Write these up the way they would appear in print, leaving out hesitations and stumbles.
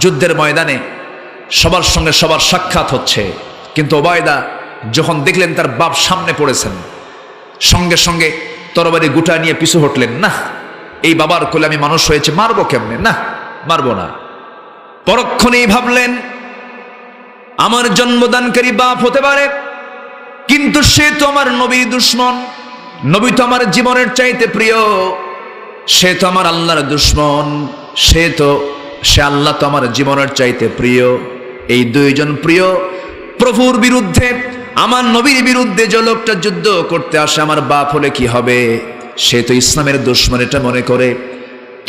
যুদ্ধের ময়দানে সবার সঙ্গে সবার সাক্ষাৎ হচ্ছে, কিন্তু ওবায়দা যখন দেখলেন তার বাপ সামনে পড়েছেন, সঙ্গে সঙ্গে তরবারি গুটা নিয়ে পিছু হটলেন। না, এই বাবার কোলে আমি মানুষ হয়েছে, মারবো কেমনে? না, মারবো না। পরক্ষণেই ভাবলেন আমার জন্মদানকারী বাপ হতে পারে, কিন্তু সে তো আমার নবীর দুশ্মন, নবী তো আমার জীবনের চাইতে প্রিয়, সে তো আমার আল্লাহর দুশ্মন, সে আল্লাহ তো আমার জীবনের চাইতে প্রিয়। এই দুইজন প্রিয় প্রভুর বিরুদ্ধে, আমার নবীর বিরুদ্ধে যে লোকটা যুদ্ধ করতে আসে আমার বাপ হলে কি হবে? সে তো ইসলামের দুশ্মন এটা মনে করে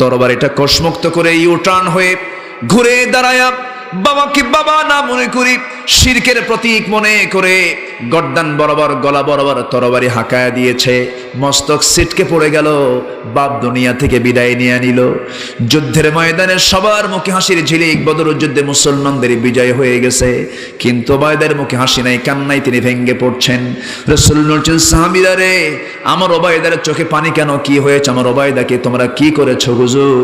তরবারিটা কোষমুক্ত করে ইউটার্ন হয়ে ঘুরে দাঁড়ায়া বাবাকে বাবা না মনে করি শিরকের প্রতীক মনে করে গর্দান বরাবর গলা বরাবর তরবারি হাঁকায়া দিয়েছে, মস্তক সিটকে পড়ে গেল, বাপ দুনিয়া থেকে বিদায় নিয়ে নিল। যুদ্ধের ময়দানে সবার মুখে হাসির ঝিলিক, বদর যুদ্ধে মুসলমানদের বিজয় হয়ে গেছে, কিন্তু ওবায়দার মুখে হাসি নাই, কান্নাই তিনি ভেঙ্গে পড়ছেন। রাসূল বলছেন সাহাবীরা রে, আমার ওবায়দার চোখে পানি কেন? কি হয়েছে? আমার ওবায়দাকে তোমরা কি করেছো হুজুর?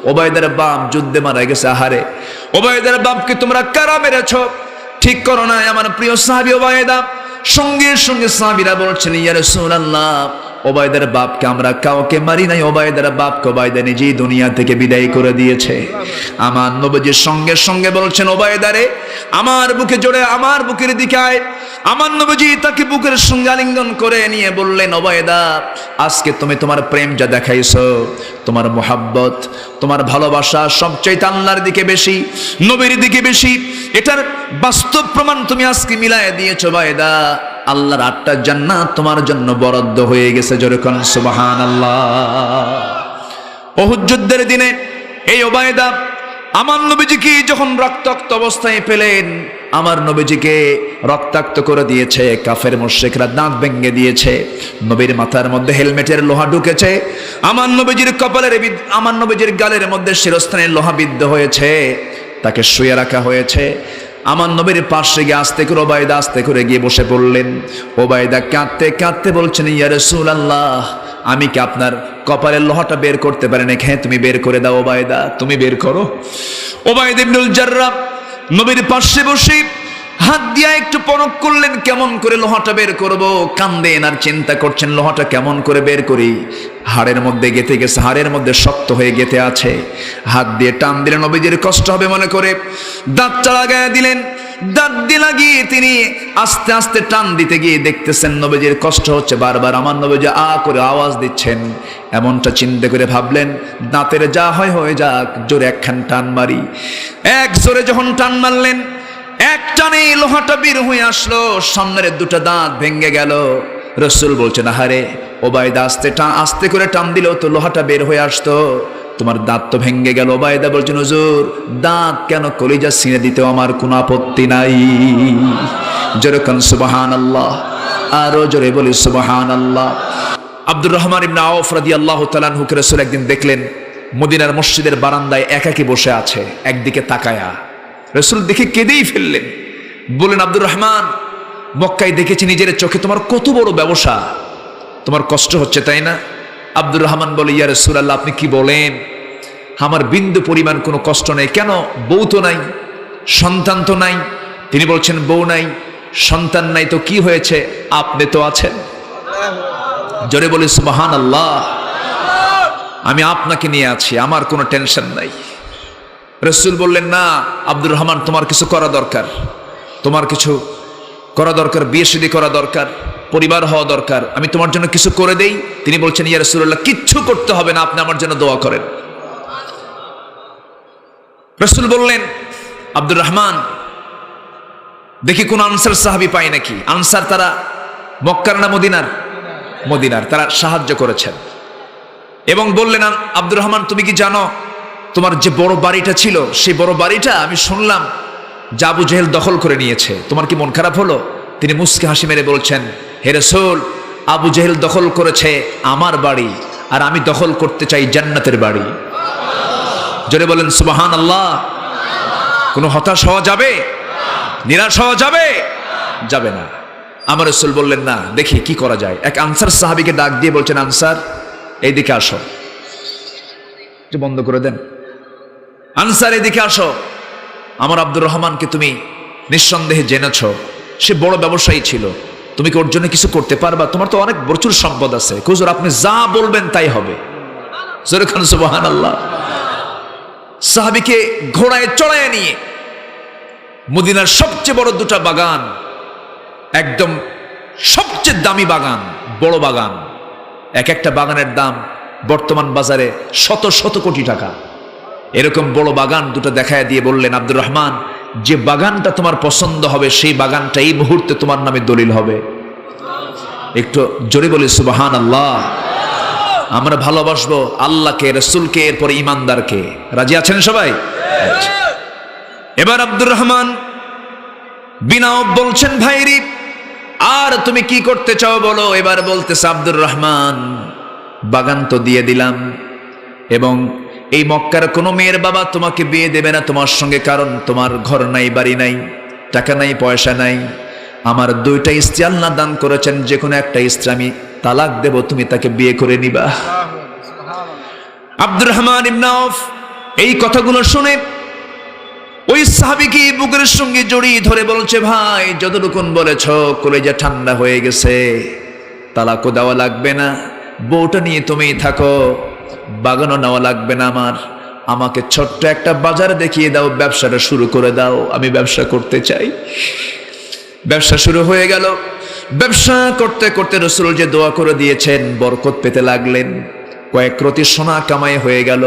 ওবায়দার বাপ যুদ্ধে মারা গেছে। আহারে, ওবায়দার বাপকে তোমরা কারা মেরেছ? ঠিক করো না আমার প্রিয় সাহাবী ওবায়দা। সঙ্গে সঙ্গে সাহাবীরা বলছেন ইয়া রাসূলুল্লাহ, ওবায়দার বাপকে আমরা কাউকে মারি নাই, ওবায়দার বাপকে ওবায়দা নিজেই দুনিয়া থেকে বিদায় করে দিয়েছে। আমার নবীজি সঙ্গে সঙ্গে বলছেন ওবায়দারে আমার বুকে জোরে, আমার বুকের দিকে আয়। আমার নবীজি তাকে বুকের সঙ্গে আলিঙ্গন করে নিয়ে বললেন ওবায়দা, আজকে তুমি তোমার প্রেম যা দেখাইছো, তোমার মোহাব্বত, তোমার ভালোবাসা সবচাইতে আল্লাহর দিকে বেশি, নবীর দিকে বেশি, এটার বাস্তব প্রমাণ তুমি আজকে মিলায় দিয়েছো ওবায়দা। আল্লাহর 8টা জান্নাত তোমার জন্য বরাদ্দ হয়ে গেছে, জোরে কোন সুবহানাল্লাহ। উহুদ যুদ্ধের দিনে এই ওবায়দা আমার নবীজিকে যখন রক্তাক্ত অবস্থায় পেলেন, আমার নবীজিকে রক্তাক্ত করে দিয়েছে, কাফের মুশরিকরা দাঁত ভেঙে দিয়েছে, নবীর মাথার মধ্যে হেলমেটের লোহা ঢুকেছে, আমার নবীজির কপালের, আমার নবীজির গালের মধ্যে শিরস্থানে লোহা বিদ্ধ হয়েছে, তাকে শুয়ে রাখা হয়েছে। আমার নবীর পাশে গিয়ে আস্তে করে ওবায়দা আস্তে করে গিয়ে বসে পড়লেন। ওবায়দা কাঁদতে কাঁদতে বলছেন ইয়া রাসূলুল্লাহ, আমি কি আপনার কপালের লোহাটা বের করতে পারি না? হ্যাঁ তুমি বের করে দাও ওবায়দা, তুমি বের করো। ওবায়দা ইবনুল জাররাহ নবীর পাশে বসে হাত দিয়ে একটু পরখ করলেন কেমন করে লোহাটা বের করব, কান্দেন আর চিন্তা করছেন লোহাটা কেমন করে বের করি। হাড়ের মধ্যে গেঁথে গেছে, হাড়ের মধ্যে শক্ত হয়ে গেঁথে আছে, হাত দিয়ে টান দিলেন, নবীজির কষ্ট হবে মনে করে দাঁতটা লাগায় দিলেন। দাঁত দিয়ে লাগিয়ে তিনি আস্তে আস্তে টান দিতে গিয়ে দেখতেছেন নবীজির কষ্ট হচ্ছে বারবার, আমার নবীজি আ করে আওয়াজ দিচ্ছেন। এমনটা চিন্তা করে ভাবলেন দাঁতের যা হয় হয়ে যাক, জোরে একখান টান মারি। এক জোরে যখন টান মারলেন, এক টানে লোহাটা বের হয়ে আসলো, সামনের 2টা দাঁত ভেঙে গেল। রাসূল বলছেন আহারে ওবায়দা আস্তে করে টান দিলেও তো লোহাটা বের হয়ে আসতো, তোমার দাঁত তো ভেঙে গেল। ওবায়দা বলছেন হুজুর দাঁত কেন, কলিজা ছিঁড়ে দিতেও আমার কোনো আপত্তি নাই। জোরে কোন সুবহানাল্লাহ, আরো জোরে বলি সুবহানাল্লাহ। আব্দুর রহমান ইবনে আওফ রাদিয়াল্লাহু তাআলা আনহুকে রাসূল একদিন দেখলেন মদিনার মসজিদের বারান্দায় একাকী বসে আছে, একদিকে তাকায়া। রাসূল দেখে কেঁদেই ফেললেন, বললেন আব্দুর রহমান, মক্কায় দেখেছি নিজের চোখে তোমার কত বড় ব্যবসা, তোমার কষ্ট হচ্ছে তাই না? আব্দুর রহমান বলে ইয়া রাসূলুল্লাহ আপনি কি বলেন, আমার বিন্দু পরিমাণ কোনো কষ্ট নেই। কেন? বউ তো নাই, সন্তান তো নাই। তিনি বলছেন বউ নাই, সন্তান নাই, তো কি হয়েছে? আপনি তো আছেন। জোরে বলি সুবহানাল্লাহ। আমি আপনাকে নিয়ে আছি, আমার কোনো টেনশন নাই। রাসূল বললেন না আব্দুর রহমান, তোমার কিছু করা দরকার, তোমার কিছু করা দরকার, বিয়ে শাদী করা দরকার, পরিবার হওয়া দরকার, আমি তোমার জন্য কিছু করে দেই। তিনি বলছেন ইয়া রাসূলুল্লাহ কিচ্ছু করতে হবে না, আপনি আমার জন্য দোয়া করেন। রাসূল বললেন আব্দুর রহমান দেখি কোন আনসার সাহাবী পাই নাকি। আনসার তারা মক্কার না মদিনার? মদিনার। তারা সাহায্য করেছেন এবং বললেন আব্দুর রহমান তুমি কি জানো তোমার যে বড় বাড়িটা ছিল, সেই বড় বাড়িটা আমি শুনলাম যে আবু জেহেল দখল করে নিয়েছে, তোমার কি মন খারাপ হলো? তিনি মুস্কি হাসি মেরে বলছেন হে রাসূল, আবু জেহেল দখল করেছে আমার বাড়ি, আর আমি দখল করতে চাই জান্নাতের বাড়ি। জোরে বলেন সুবহানাল্লাহ। কোনো হতাশ হওয়া যাবে? নিরাশ হওয়া যাবে? যাবে না। আমার রাসূল বললেন না, দেখি কি করা যায়। এক আনসার সাহাবীকে ডাক দিয়ে বলছেন আনসার এইদিকে আসো, একটু বন্ধ করে দেন। আনসার এদিকে আসো। আমার আব্দুর রহমানকে তুমি নিঃসন্দেহে জেনেছ, সে বড় ব্যবসায়ী ছিল, তুমি কি ওর জন্য কিছু করতে পারবা? তোমার তো অনেক প্রচুর সম্পদ আছে। হুজুর আপনি যা বলবেন তাই হবে। সুবহানাল্লাহ। সাহাবীকে ঘোড়ায় চড়ায় নিয়ে মদিনার সবচেয়ে বড় দুটা বাগান, একদম সবচেয়ে দামি বাগান, বড় বাগান, এক একটা বাগানের দাম বর্তমান বাজারে শত শত কোটি টাকা। এরকম বড় বাগান দুটো দেখায় দিয়ে বললেন, আব্দুর রহমান, যে বাগানটা তোমার পছন্দ হবে সেই বাগানটা এই মুহূর্তে তোমার নামে দলিল হবে। একটু জোরে বলি সুবহানাল্লাহ। আমরা ভালোবাসবো আল্লাহকে, রাসূলকে, এরপরে ইমানদারকে। রাজি আছেন সবাই? এবার আব্দুর রহমান বিন আওফ বলছেন, ভাইরি আর তুমি কি করতে চাও বলো। এবার বলতেছে আব্দুর রহমান, বাগান তো দিয়ে দিলাম, এবং এই মক্কার কোনো মেয়ের বাবা তোমাকে বিয়ে দেবে না তোমার সঙ্গে, কারণ তোমার ঘর নাই, বাড়ি নাই, টাকা নাই, পয়সা নাই। আমার দুইটা স্ত্রী আল্লাহ দান করেছেন, যে কোনো একটা স্ত্রী আমি তালাক দেব, তুমি তাকে বিয়ে করে নিবা। আব্দুর রহমান ইবনে আওফ এই কথাগুলো শুনে ওই সাহাবীকে বুকের সঙ্গে জড়িয়ে ধরে বলছে, ভাই যতটুকুন বলেছ কলেজা ঠান্ডা হয়ে গেছে, তালাকও দেওয়া লাগবে না, বউটা নিয়ে তুমিই থাকো, বাগানও নেওয়া লাগবে না আমার, আমাকে ছোট্ট একটা বাজার দেখিয়ে দাও, ব্যবসাটা শুরু করে দাও, আমি ব্যবসা করতে চাই। ব্যবসা শুরু হয়ে গেল। ব্যবসা করতে করতে রাসূল যে দোয়া করে দিয়েছেন বরকত পেতে লাগলেন। কয়েক রতি সোনা কামাই হয়ে গেল।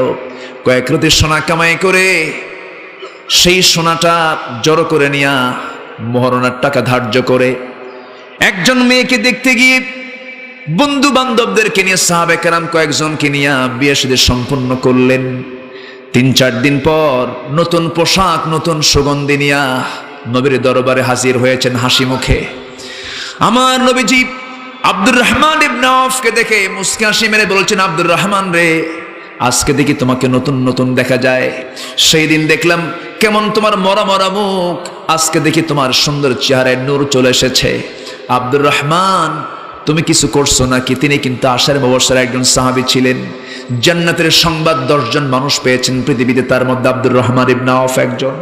কয়েক রতি সোনা কামাই করে সেই সোনাটা জড়ো করে নিয়া মোহরণার টাকা ধার্য করে একজন মেয়েকে দেখতে গিয়ে বন্ধু বান্ধবদেরকে নিয়ে, সাহাবে কেরাম কয়েকজনকে নিয়ে বিয়ে শাদী সম্পন্ন করলেন। ৩-৪ দিন পর নতুন পোশাক, নতুন সুগন্ধি নিয়া নবীর দরবারে হাজির হয়েছেন হাসি মুখে। আমার নবীজি আব্দুর রহমান ইবনে আওফকে দেখে মুস্কি হাসি মেরে বলছেন, আব্দুর রহমান রে, আজকে দেখি তোমাকে নতুন নতুন দেখা যায়। সেই দিন দেখলাম কেমন তোমার মরা মরা মুখ, আজকে দেখি তোমার সুন্দর চেহারায় নূর চলে এসেছে। আব্দুর রহমান, তুমি কিছু করছো নাকি? তিনি কিন্তু আশার মুবাশশির একজন সাহাবী ছিলেন। জান্নাতের সংবাদ 10 জন মানুষ পেয়েছেন পৃথিবীতে, তার মধ্যে আব্দুর রহমান ইবনে আওফ একজন।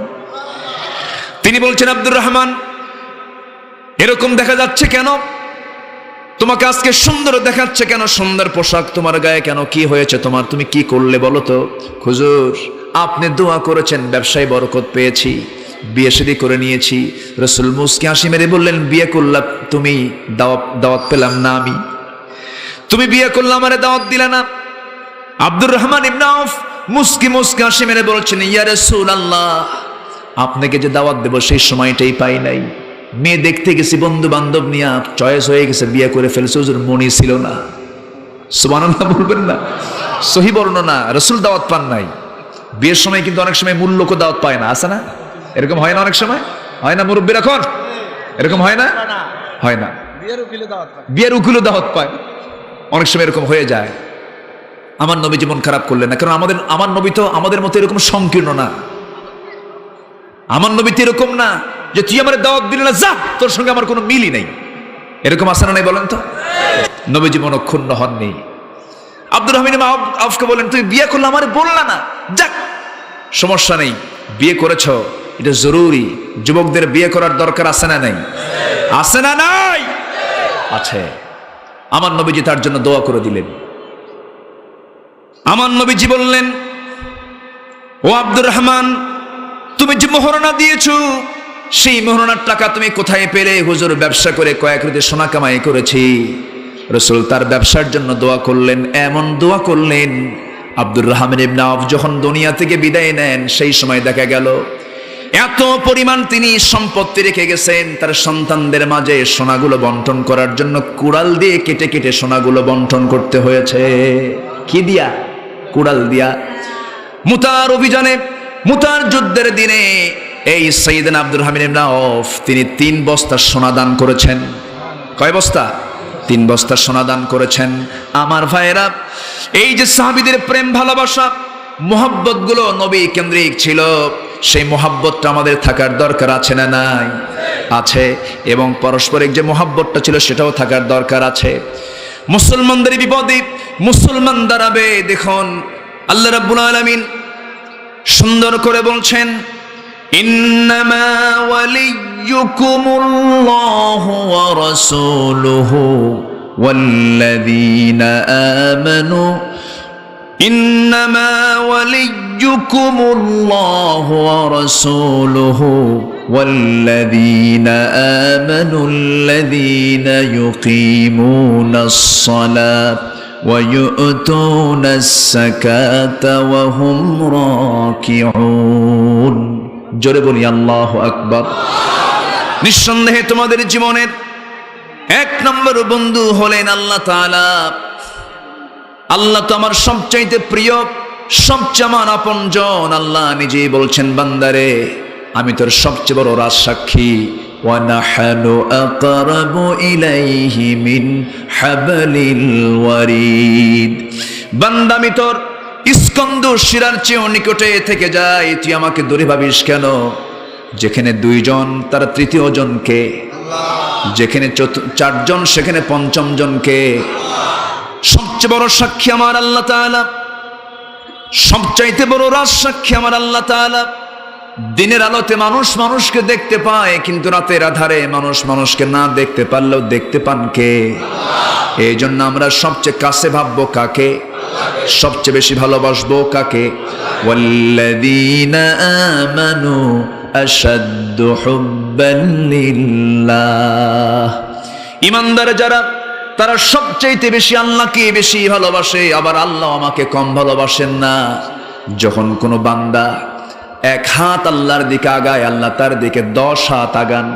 তিনি বলছেন, আব্দুর রহমান, এরকম দেখা যাচ্ছে কেন? তোমাকে আজকে সুন্দর দেখাচ্ছে কেন? সুন্দর পোশাক তোমার গায়ে কেন? কি হয়েছে তোমার? তুমি কি করলে বলো তো? হুজুর, আপনি দোয়া করেছেন, ব্যবসায় বরকত পেয়েছি, বিয়ে শাদী করে নিয়েছি। রাসূল মুস্কি হাসি মেরে বললেন, বিয়ে করলাম তুমি, দাওয়াত পেলাম না আমি। তুমি বিয়ে করলে আমারে দাওয়াত দিলে না। আব্দুর রহমান ইবনে আওফ মুস্কি হাসি মেরে বলছেন, ইয়া রাসূলুল্লাহ, আপনাকে যে দাওয়াত দেব সেই সময়টাই পাই নাই। মেয়ে দেখতে গেছি, বন্ধু বান্ধব নিয়ে চয়েস হয়ে গেছে, বিয়ে করে ফেলছে, হুজুর মনি ছিল না। সুবহানাল্লাহ বলবেন না? সহি বর্ণনা, রাসূল দাওয়াত পান নাই। বিয়ের সময় কিন্তু অনেক সময় মূল লোকও দাওয়াত পায় না, আছে না? এরকম হয় না? অনেক সময় হয় না? মুরব্বীরা এখন এরকম হয় না? হয় না? বিয়ের উকিলও দাওয়াত পায়, অনেক সময় এরকম হয়ে যায়। আমার নবী জীবন খারাপ করলেন না, কারণ আমার নবী তো আমাদের মতো এরকম সংকীর্ণ না। আমার নবী তো এরকম না যে তুই আমার দাওয়াত দিলি না, যা, তোর সঙ্গে আমার কোনো মিলই নেই। এরকম আছে না নাই বলেন তো? নবী জীবন অক্ষুণ্ণ হননি। আব্দুর রহমান ইবনে আওফকে বলেন, তুই বিয়ে করলে আমারে বললা না, যাক সমস্যা নেই, বিয়ে করেছ, এটা জরুরি। যুবকদের বিয়ে করার দরকার আছে না নাই? আছে না নাই? আছে। আমার নবীজি তার জন্য দোয়া করে দিলেন। আমার নবীজি বললেন, ও আব্দুর রহমান, তুমি যে মোহরনা দিয়েছো সেই মোহরনার টাকা তুমি কোথায় পেলে? হুজুর, ব্যবসা করে কয়েক রতি সোনা কামাই করেছি। রাসূল তার ব্যবসার জন্য দোয়া করলেন। এমন দোয়া করলেন, আব্দুর রহমান ইবনে আওফ যখন দুনিয়া থেকে বিদায় নেন সেই সময় দেখা গেল এত পরিমাণ তিনি সম্পত্তি রেখে গেছেন, তার সন্তানদের মাঝে সোনাগুলো বন্টন করার জন্য কুড়াল দিয়ে কেটে কেটে সোনাগুলো বন্টন করতে হয়েছে। কি দিয়া? কুড়াল দিয়া। মুতার অভিযানে, মুতার যুদ্ধের দিনে এই সাইয়েদনা আব্দুর রহমান ইবনে আওফ তিনি 3 বস্তা সোনা দান করেছেন। কয় বস্তা? 3 বস্তা সোনা দান করেছেন। আমার ভাইয়েরা, এই যে সাহাবীদের প্রেম ভালোবাসা, মোহাব্বত গুলো নবী কেন্দ্রিক ছিল, সেই মোহাব্বতটা আমাদের থাকার দরকার আছে না নাই? আছে। এবং পারস্পরিক যে মোহাব্বতটা ছিল সেটাও থাকার দরকার আছে। মুসলমানদের বিপদে মুসলমান দাঁড়াবে। দেখুন আল্লাহ রাব্বুল আলামিন সুন্দর করে বলছেন, ইন্নামা ওয়ালিয়্যুকুমুল্লাহু ওয়া রাসূলুহু ওয়াল্লাযীনা আমানু إنما وليكم الله ورسوله والذين آمنوا الذين يقيمون الصلاة ويؤتون الزكاة وهم راكعون জোরে বলি আল্লাহু আকবার। নিঃসন্দেহে তোমাদের জীবনের এক নম্বর বন্ধু হলেন আল্লাহ তাআলা। আল্লাহ তো আমার সবচাইতে প্রিয়, সবচেয়ে আমার আপনজন। আল্লাহ নিজেই বলছেন, বান্দারে আমি তোর সবচেয়ে বড় রাজসাক্ষী। ওয়া নাহনু আকরাবু ইলাইহি মিন হাবলিল ওয়ারিদ। বান্দা আমি তোর স্কন্দ শিরার চেয়েও নিকটে থেকে যাই, তুই আমাকে দূরে ভাবিস কেন? যেখানে দুইজন তার তৃতীয় জনকে, যেখানে চারজন সেখানে পঞ্চম জনকে। সবচেয়ে বড় সাক্ষী আমার আল্লাহ তাআলা, সবচাইতে বড় রাজ সাক্ষী আমার আল্লাহ তাআলা। দিনের আলোতে মানুষ মানুষকে দেখতে পায়, কিন্তু রাতের আধারে মানুষ মানুষকে না দেখতে পারলেও দেখতে পান কে? এই জন্য আমরা সবচেয়ে কাছে ভাববো কাকে? সবচেয়ে বেশি ভালোবাসবো কাকে? ওয়াল্লাযীনা আমানু আশাদ্দু হুব্বান লিল্লাহ। ঈমানদার যারা, তারা সবচাইতে বেশি আল্লাহকে বেশি ভালোবাসে। আবার আল্লাহ আমাকে কম ভালোবাসেন না। যখন কোনো বান্দা এক হাত আল্লাহর দিকে আগায়, আল্লাহ তার দিকে 10 হাত আগান।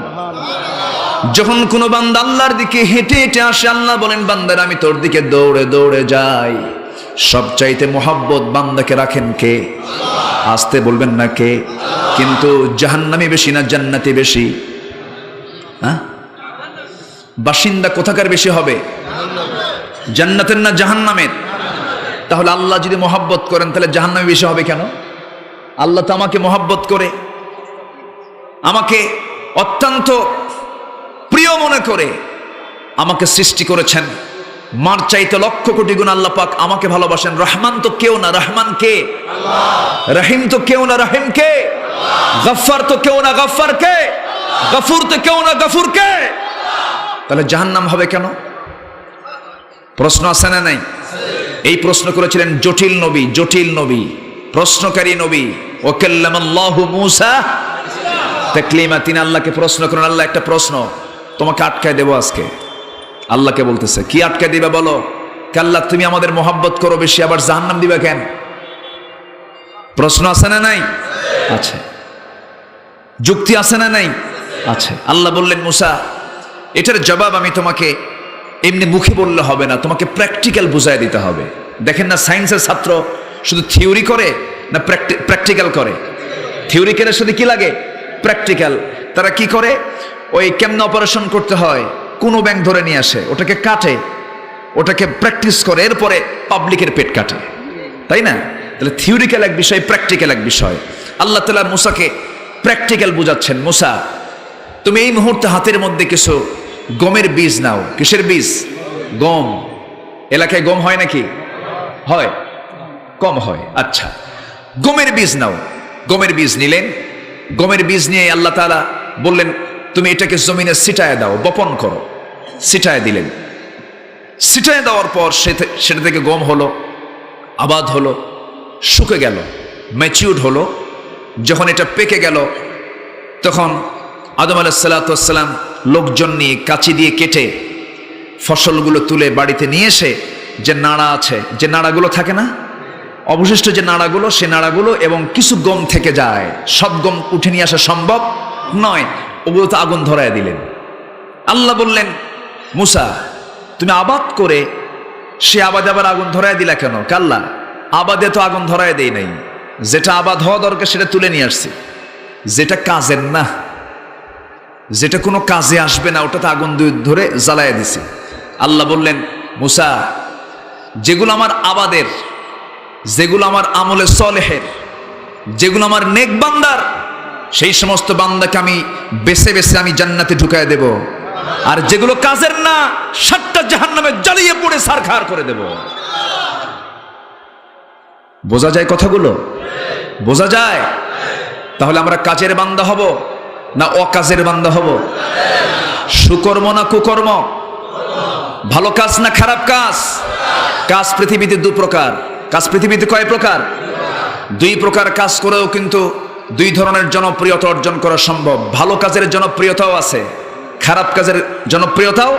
যখন কোনো বান্দা আল্লাহর দিকে হেঁটে হেঁটে আসে, আল্লাহ বলেন, বান্দার আমি তোর দিকে দৌড়ে দৌড়ে যাই। সবচাইতে মোহাব্বত বান্দাকে রাখেন কে? আসতে বলবেন না কে? কিন্তু জাহান্নামী বেশি না জান্নাতি বেশি? হ্যাঁ, বাসিন্দা কোথাকার বেশি হবে? জান্নাতের না জাহান্নামের? তাহলে আল্লাহ যদি মোহাব্বত করেন, তাহলে জাহান্নামী বেশি হবে কেন? আল্লাহ তো আমাকে মোহাব্বত করে, আমাকে অত্যন্ত প্রিয় মনে করে আমাকে সৃষ্টি করেছেন। মার চাইতে লক্ষ কোটি গুণ আল্লাহ পাক আমাকে ভালোবাসেন। রহমান তো কেউ না, রহমান কে? রহিম তো কেউ না, রহিম কে? গফফার তো কেউ না, গফফার কে? গফুর তো কেউ না, গফুর কে? তাহলে জাহান্নাম হবে কেন? প্রশ্ন আছে না নাই? এই প্রশ্ন করেছিলেন জটিল নবী, জটিল নবী, প্রশ্নকারী নবী। ওয়াকাল্লামাল্লাহু মূসা তাকলিমা। তিনি আল্লাহকে প্রশ্ন করেন, আল্লাহ একটা প্রশ্ন তোমাকে আটকায় দেব আজকে। আল্লাহকে বলতেছে, কি আটকায় দিবা বলো? আল্লাহ তুমি আমাদের মোহাব্বত করো বেশি, আবার জাহান্নাম দিবা কেন? প্রশ্ন আছে না নাই? আছে। যুক্তি আছে না নাই? আছে। আল্লাহ বললেন, মূসা এটার জবাব আমি তোমাকে এমনি মুখে বললে হবে না, তোমাকে প্র্যাকটিক্যাল বুঝায় দিতে হবে। দেখেন না, সায়েন্সের ছাত্র শুধু থিওরি করে না প্র্যাকটিক্যাল করে? থিওরিক্যালের সাথে কি লাগে? প্র্যাকটিক্যাল। তারা কি করে? ওই কেমনে অপারেশন করতে হয়, কোনো ব্যাংক ধরে নিয়ে আসে, ওটাকে কাটে, ওটাকে প্র্যাকটিস করে, এরপরে পাবলিকের পেট কাটে, তাই না? তাহলে থিওরিক্যাল এক বিষয়, প্র্যাকটিক্যাল এক বিষয়। আল্লাহ তাআলা মূসাকে প্র্যাকটিক্যাল বুঝাচ্ছেন, মূসা তুমি এই মুহূর্তে হাতের মধ্যে কিছু গমের বীজ নাও। কিসের বীজ? গম। এলাকায় গম হয় নাকি? হয়? কম হয়। আচ্ছা, গমের বীজ নাও। গমের বীজ নিলেন। গমের বীজ নিয়ে আল্লাহ তাআলা বললেন, তুমি এটাকে জমিনে ছিটায় দাও, বপন করো। ছিটায় দিলেন। ছিটায় দেওয়ার পর সেটা থেকে গম হলো, আবাদ হলো, শুকে গেল, ম্যাচিউরড হলো। যখন এটা পেকে গেল, তখন আদম আলাইহিস সালাতু ওয়াস সালাম লোকজন নিয়ে কাঁচি দিয়ে কেটে ফসলগুলো তুলে বাড়িতে নিয়ে এসে, যে নাড়া আছে, যে নাড়াগুলো থাকে না, অবশিষ্ট যে নাড়াগুলো, সে নাড়াগুলো এবং কিছু গম থেকে যায়, সব গম উঠে নিয়ে আসা সম্ভব নয়, ওগুলোতে আগুন ধরায় দিলেন। আল্লাহ বললেন, মূসা তুমি আবাদ করে সে আবাদে আবার আগুন ধরায় দিলা কেন? কাল্লা, আবাদে তো আগুন ধরায় দেই নাই, যেটা আবাদ হওয়া দরকার সেটা তুলে নিয়ে আসছি। যেটা কাজের না, যেটা কোনো কাজে আসবে না, ওটাতে আগুন ধরে জ্বালায় দিছি। আল্লাহ বললেন, মূসা যেগুলো আমার আবাদের, যেগুলো আমার আমলে সলেহের, যেগুলো আমার নেক বান্দার, সেই সমস্ত বান্দাকে আমি বেছে বেছে আমি জান্নাতে ঢুকায় দেব। আর যেগুলো কাজের না, 7টা জাহান্নামে জ্বালিয়ে পড়ে ছারখার করে দেব। বোঝা যায় কথাগুলো? বোঝা যায়? তাহলে আমরা কাজের বান্দা হব না অকাজের বান্দা হব? সুকর্ম না কুকর্ম? ভালো কাজ না খারাপ কাজ? কাজ পৃথিবীতে দু প্রকার। কাজ পৃথিবীতে কয় প্রকার? দুই প্রকার কাজ করেও কিন্তু দুই ধরনের জনপ্রিয়তা অর্জন করা সম্ভব। ভালো কাজের জনপ্রিয়তাও আছে, খারাপ কাজের জনপ্রিয়তাও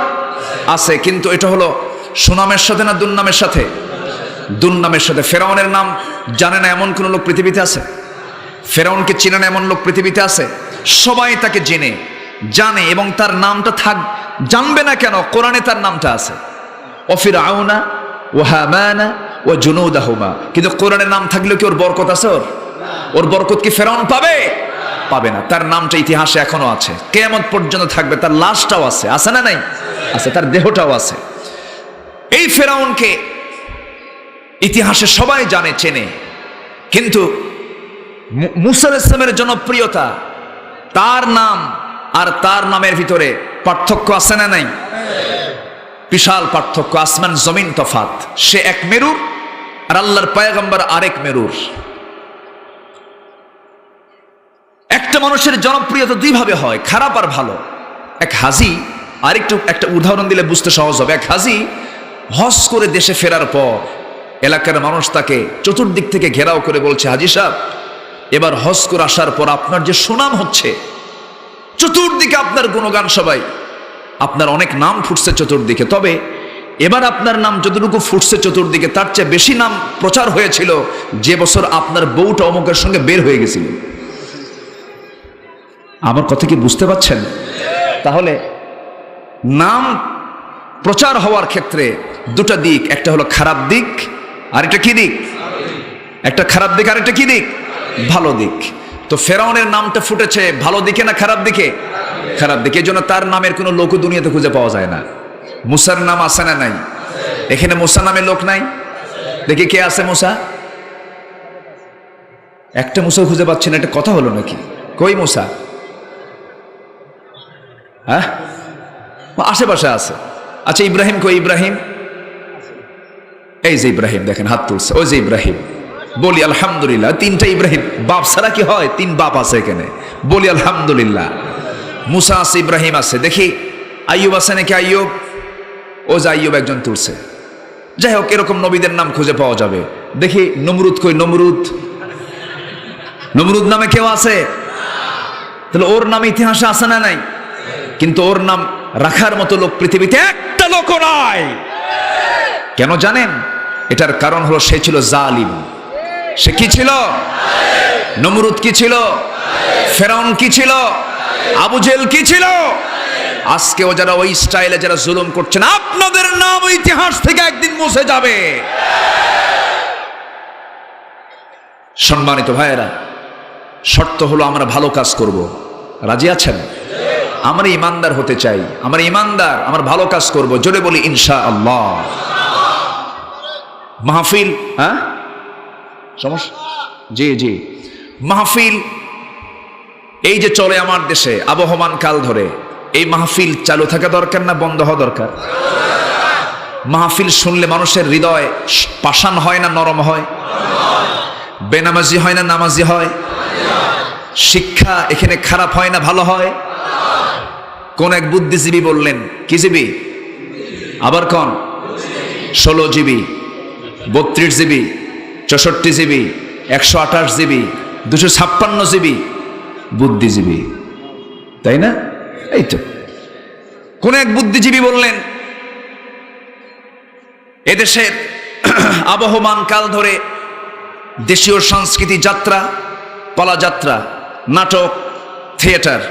আছে, কিন্তু এটা হলো সুনামের সাথে না দুর্নামের সাথে? দুর্নামের সাথে। ফেরাউনের নাম জানে না এমন কোন লোক পৃথিবীতে আছে? ফেরাউনকে চিনে না এমন লোক পৃথিবীতে আছে? সবাই তাকে জেনে জানে, এবং তার নামটা জানবে না কেন? কোরআনে তার নামটা আছে, ও ফিরআউনা ও হামানা ও জুনুদাহুমা। কিন্তু কোরআনের নাম থাকলেও কি ওর বরকত আছে? ওর বরকত কি ফেরাউন পাবে? পাবে না। তার নামটা ইতিহাসে এখনো আছে, কিয়ামত পর্যন্ত থাকবে। তার লাশটাও আছে, আছে না নাই? আছে। তার দেহটাও আছে। এই ফেরাউনকে ইতিহাসে সবাই জানে, চেনে, কিন্তু মূসা আলাইহিস সালামের জনপ্রিয়তা, তার নাম আর তার নামের ভিতরে পার্থক্য আছে না নাই? বিশাল পার্থক্য, আসমান জমিন তফাত। সে এক মেরুর আর আল্লাহর পয়গম্বর আরেক মেরুর। একটা মানুষের জনপ্রিয়তা দুই ভাবে হয়, খারাপ আর ভালো। এক হাজি, একটা উদাহরণ দিলে বুঝতে সহজ হবে। এক হাজি হজ করে দেশে ফেরার পর এলাকার মানুষ তাকে চতুর্দিক থেকে ঘেরাও করে বলছে, হাজি সাহেব, এবার হজ করে আসার পর আপনার যে সুনাম হচ্ছে, চতুর্দিকে আপনার গুণগান, সবাই আপনার অনেক নাম ফুটছে চতুর্দিকে, তবে এবার আপনার নাম যতটুকু ফুটছে চতুর্দিকে তার চেয়ে বেশি নাম প্রচার হয়েছিল যে বছর আপনার বউটা অমুকের সঙ্গে বের হয়ে গেছিল। আমার কথা কি বুঝতে পারছেন? তাহলে নাম প্রচার হওয়ার ক্ষেত্রে দুটা দিক, একটা হলো খারাপ দিক, আর একটা কি দিক? একটা খারাপ দিক, আর একটা কি দিক? ভালো দিক। তো ফেরাউনের নামটা ফুটেছে ভালো দিকে না খারাপ দিকে? খারাপ দিকে। এই জন্য তার নামের কোনো লোক দুনিয়াতে খুঁজে পাওয়া যায় না। মুসার নাম আছে না নাই? এখানে মুসা নামের লোক নাই? দেখি কে আছে মুসা? একটা মুসা খুঁজে পাচ্ছেন, এটা কথা হলো নাকি? কই মুসা? হ্যাঁ, আশেপাশে আছে। আচ্ছা, ইব্রাহিম কই? ইব্রাহিম, এই যে ইব্রাহিম, দেখেন হাত তুলছে, ওই যে ইব্রাহিম। বলি আলহামদুলিল্লাহ। তিনটা ইব্রাহিম, বাপ ছাড়া কি হয়? তিন বাপ আছে এখানে। বলি আলহামদুলিল্লাহ। মুসা আছে, ইব্রাহিম আছে। দেখি আইয়ুব আছে নাকি? আইয়ুব, ও যে আইয়ুব একজন তুলছে। যাই হোক, এরকম নবীদের নাম খুঁজে পাওয়া যাবে। দেখি নমরুদ কই? নমরুদ, নমরুদ নামে কেউ আছে? তাহলে ওর নাম ইতিহাসে আছে না নাই? কিন্তু ওর নাম রাখার মতো লোক পৃথিবীতে একটা লোক নাই। কেন জানেন? এটার কারণ হলো সে ছিল জালিম। সে কি ছিল? নমরুদ কি ছিল? ফেরাউন কি ছিল? আবু জেহেল কি ছিল? আজকেও যারা ওই স্টাইলে যারা জুলুম করছেন, আপনাদের নাম ইতিহাস থেকে একদিন মুছে যাবে। সম্মানিত ভাইয়েরা, শর্ত হলো আমরা ভালো কাজ করব। রাজি আছেন? আমরা ইমানদার হতে চাই, আমরা ইমানদার, আমরা ভালো কাজ করব। জোরে বলি ইনশাআল্লাহ। মাহফিল, হ্যাঁ সমস্যা? জি জি, মাহফিল এই যে চলে আমার দেশে আবহমান কাল ধরে, এই মাহফিল চালু থাকা দরকার না বন্ধ হওয়া দরকার? মাহফিল শুনলে মানুষের হৃদয় পাষাণ হয় না নরম হয়? বেনামাজি হয় না নামাজি হয়? শিক্ষা এখানে খারাপ হয় না ভালো হয়? কোন এক বুদ্ধিজীবী বললেন, কি জীবী? আবার কোন? 16 GB, 32 GB, 64 GB, 128 GB, 256 GB বুদ্ধিজীবী, তাই না? এই তো কোন এক বুদ্ধিজীবী বললেন, এদেশের আবহমান কাল ধরে দেশীয় সংস্কৃতি, যাত্রা, পালাযাত্রা, নাটক, থিয়েটার,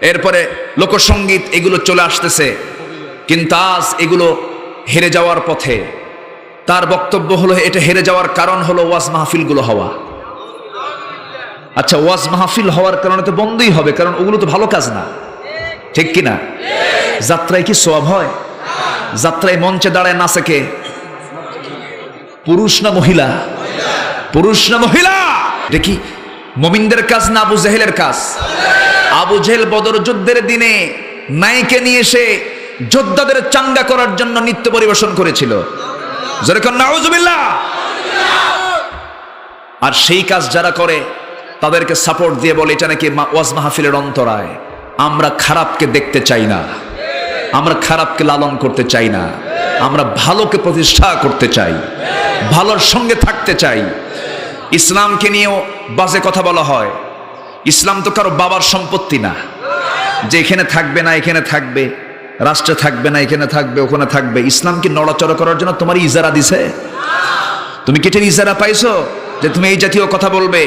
এরপরে লোকসঙ্গীত, এগুলো চলে আসতেছে, কিন্তু আজ এগুলো হেরে যাওয়ার পথে। তার বক্তব্য হলো, এটা হেরে যাওয়ার কারণ হলো ওয়াজ মাহফিলগুলো হওয়া। আচ্ছা, ওয়াজ মাহফিল হওয়ার কারণে তো বন্ধই হবে, কারণ ওগুলো তো ভালো কাজ না, ঠিক কিনা? যাত্রায় কি সওয়াব হয়? যাত্রায় মঞ্চে দাঁড়ায় নাচে কে? পুরুষ না মহিলা? পুরুষ না মহিলা? এটা কি মুমিনদের কাজ না আবু জেহেলের কাজ? আবু জেহেল বদর যুদ্ধের দিনে নায়িকে নিয়ে এসে যোদ্ধাদের চাঙ্গা করার জন্য নৃত্য পরিবেশন করেছিল। যেরকম নাউজুবিল্লাহ। আর সেই কাজ যারা করে তাদেরকে সাপোর্ট দিয়ে বলে এটা নাকি ওয়াজ মাহফিলের অন্তরায়। আমরা খারাপকে দেখতে চাই না, আমরা খারাপকে লালন করতে চাই না, আমরা ভালোকে প্রতিষ্ঠা করতে চাই, ভালোর সঙ্গে থাকতে চাই। ইসলামকে নিয়েও বাজে কথা বলা হয়। ইসলাম তো কারো বাবার সম্পত্তি না যে এখানে থাকবে না এখানে থাকবে, রাষ্ট্রে থাকবে না এখানে থাকবে ওখানে থাকবে। ইসলাম কি নড়াচড়া করার জন্য তোমার ইজারা দিছে? তুমি কেটে ইজারা পাইছো যে তুমি এই জাতীয় কথা বলবে?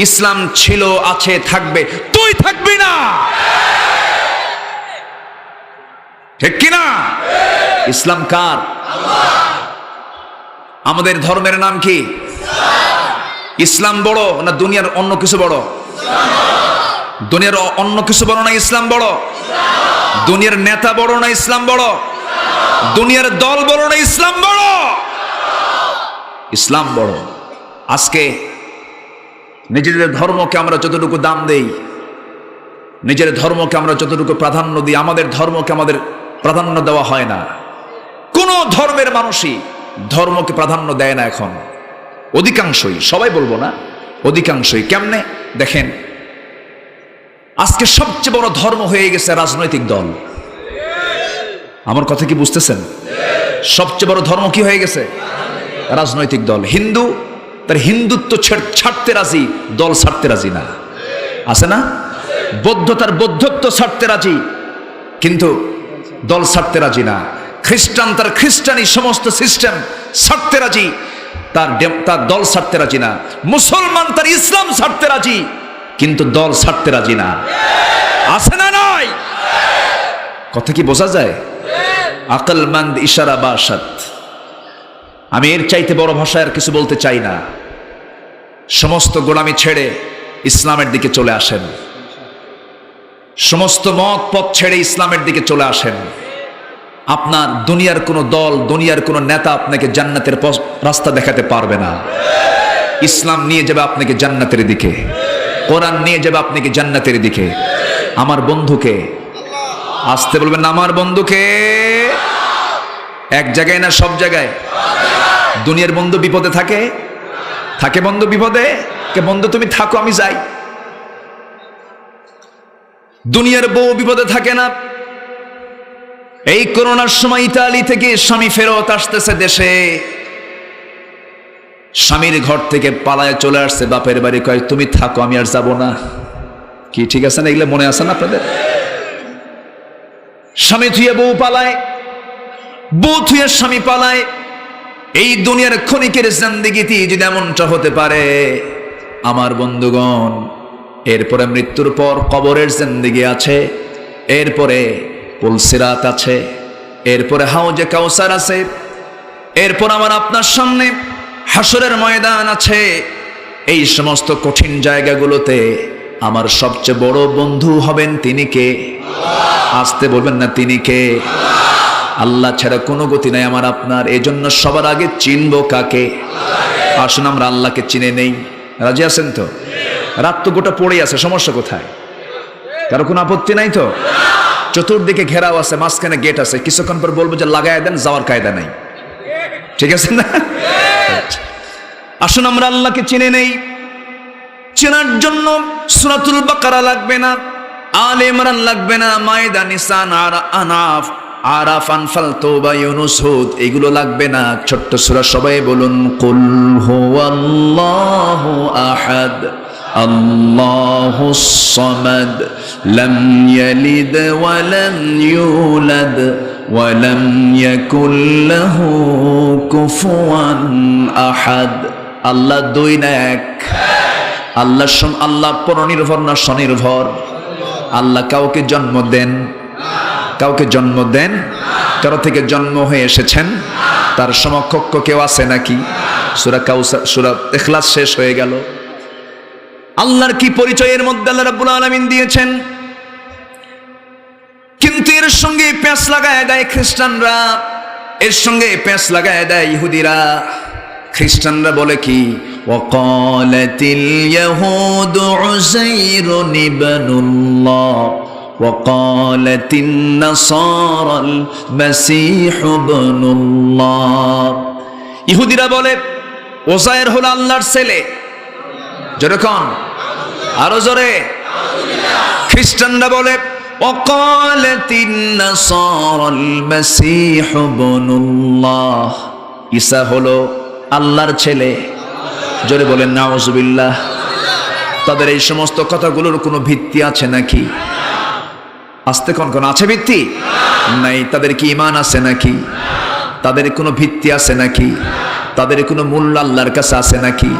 ইসলাম ছিল, আছে, থাকবে, তুই থাকবি না, ঠিক কিনা? ইসলাম কার? আমাদের ধর্মের নাম কি? ইসলাম বড় না দুনিয়ার অন্য কিছু বড়? দুনিয়ার অন্য কিছু বড় না ইসলাম বড়? দুনিয়ার নেতা বড় না ইসলাম বড়? দুনিয়ার দল বড় না ইসলাম বড়? ইসলাম বড়। আজকে নিজেদের ধর্মকে আমরা যতটুকু দাম দেই, নিজের ধর্মকে আমরা যতটুকু প্রাধান্য দিই, আমাদের ধর্মকে আমাদের প্রাধান্য দেওয়া হয় না। কোন ধর্মের মানুষই ধর্মকে প্রাধান্য দেয় না এখন, অধিকাংশই, সবাই বলবো না, অধিকাংশই। কেমনে দেখেন, আজকে সবচেয়ে বড় ধর্ম হয়ে গেছে রাজনৈতিক দল। আমার কথা কি বুঝতেছেন? সবচেয়ে বড় ধর্ম কি হয়ে গেছে? রাজনৈতিক দল। হিন্দু তার হিন্দুত্ব ছাড়তে রাজি, দল ছাড়তে রাজি না, আছে না? বৌদ্ধ তার বৌদ্ধত্ব ছাড়তে রাজি, কিন্তু দল ছাড়তে রাজি না। খ্রিস্টান তার খ্রিস্টানি সমস্ত সিস্টেম ছাড়তে রাজি, তার দল ছাড়তে রাজি না। মুসলমান তার ইসলাম ছাড়তে রাজি, কিন্তু দল ছাড়তে রাজি না, আছে না? নয়? কথা কি বোঝা যায়? আকলমন্দ ইশারা বাসাত। আমি এর চাইতে বড় ভাষায় আর কিছু বলতে চাই না। সমস্ত গোলামি ছেড়ে ইসলামের দিকে চলে আসেন, সমস্ত মত পথ ছেড়ে ইসলামের দিকে চলে আসেন। আপনার দুনিয়ার কোনো দল, দুনিয়ার কোনো নেতা আপনাকে জান্নাতের রাস্তা দেখাতে পারবে না। ইসলাম নিয়ে যাবে আপনাকে জান্নাতের দিকে, কোরআন নিয়ে যাবে আপনাকে জান্নাতের দিকে। আমার বন্ধুকে আসতে বলবেন, আমার বন্ধুকে। এক জায়গায় না সব জায়গায়? দুনিয়ার বন্ধু বিপদে থাকে, থাকে বন্ধু বিপদে, কে বন্ধু তুমি থাকো আমি যাই। দুনিয়ার বউ বিপদে থাকে না। এই করোনার সময় ইতালি থেকে স্বামী ফেরত আসতেছে দেশে, স্বামীর ঘর থেকে পালায় চলে আসছে বাপের বাড়ি, কয় তুমি থাকো আমি আর যাব না। কি ঠিক আছে না? এগুলো মনে আছে না আপনাদের? স্বামী থুয়ে বউ পালায়, বউ থুয়ে স্বামী পালায়। এই দুনিয়ার ক্ষণিকের জিন্দেগিতে যদি এমনটা হতে পারে আমার বন্ধুগণ, এরপরে মৃত্যুর পর কবরের জিন্দেগি আছে, এরপরে পুলসিরাত আছে, এরপরে হাউজে কাউসার আছে, এরপর আমার আপনার সামনে হাসরের ময়দান আছে। এই সমস্ত কঠিন জায়গাগুলোতে আমার সবচেয়ে বড় বন্ধু হবেন তিনি কে? আসতে বলবেন না তিনি কে? আল্লাহ ছাড়া কোনো গতি নাই আমার আপনার। এজন্য সবার আগে চিনবো কাকে? আসুন আমরা আল্লাহকে চিনে নেই। রাজি আছেন তো? রাত তো গোটা পড়েই আছে, সমস্যা কোথায়? কারো কোনো আপত্তি নাই তো? চতুর্দিকে ঘেরাও আছে, মাঝখানে গেট আছে, কিছুক্ষণ পর বলবো যে লাগায় দেন, যাওয়ার কায়দা নাই, ঠিক আছে না? আসুন আমরা আল্লাহকে চিনে নেই। চেনার জন্য সূরাতুল বাকারা লাগবে না, আলে ইমরান লাগবে না, মায়েদা, নিসা, আনাফ, আরাফ, আনফাল, তওবা, ইউনূস, হুদ এগুলো লাগবে না। ছোট্ট সূরা, সবাই বলুন কুল হুয়াল্লাহু আহাদ আল্লাহুস সামাদ লাম ইয়ালিদ ওয়া লাম ইউলাদ ওয়া লাম ইয়াকুল লাহু কুফুয়ান আহাদ। আল্লাহ দুই না এক? আল্লাহ পরনির্ভর না স্বনির্ভর? আল্লাহ কাউকে জন্ম দেন? কাউকে জন্ম দেন? কারো থেকে জন্ম হয়ে এসেছেন? তার সমকক্ষ কেউ আছে নাকি? সূরা কাউসার, সূরা ইখলাস শেষ হয়ে গেল। আল্লাহর কি পরিচয়ের মধ্যে আল্লাহ রাব্বুল আলামিন দিয়েছেন, কিন্তু এর সঙ্গে প্যাঁচ লাগায় দেয় খ্রিস্টানরা, এর সঙ্গে প্যাঁচ লাগায় দেয় ইহুদিরা। খ্রিস্টানরা বলে কি? ওয়াকালাতিল ইয়াহুদু উযাইরুন ইবনুল্লাহ ওয়াকালাতিন নাসারাল মাসীহু ইবনুল্লাহ। ইহুদিরা বলে ওযাইর হলো আল্লাহর ছেলে। যেরকম আরো জোরে। খ্রিস্টানরা বলে ওয়াকালাতিন নাসারাল মাসীহ ইবনুল্লাহ, ঈসা হলো আল্লাহর ছেলে। জোরে বলেন নাউজুবিল্লাহ। তাদের এই সমস্ত কথাগুলোর কোনো ভিত্তি আছে নাকি? আস্তে কোন আছে ভিত্তি নাই? তাদের কি ঈমান আছে নাকি? তাদের কোনো ভিত্তি আছে নাকি? তাদের কোনো মূল্য আল্লাহর কাছে আছে নাকি?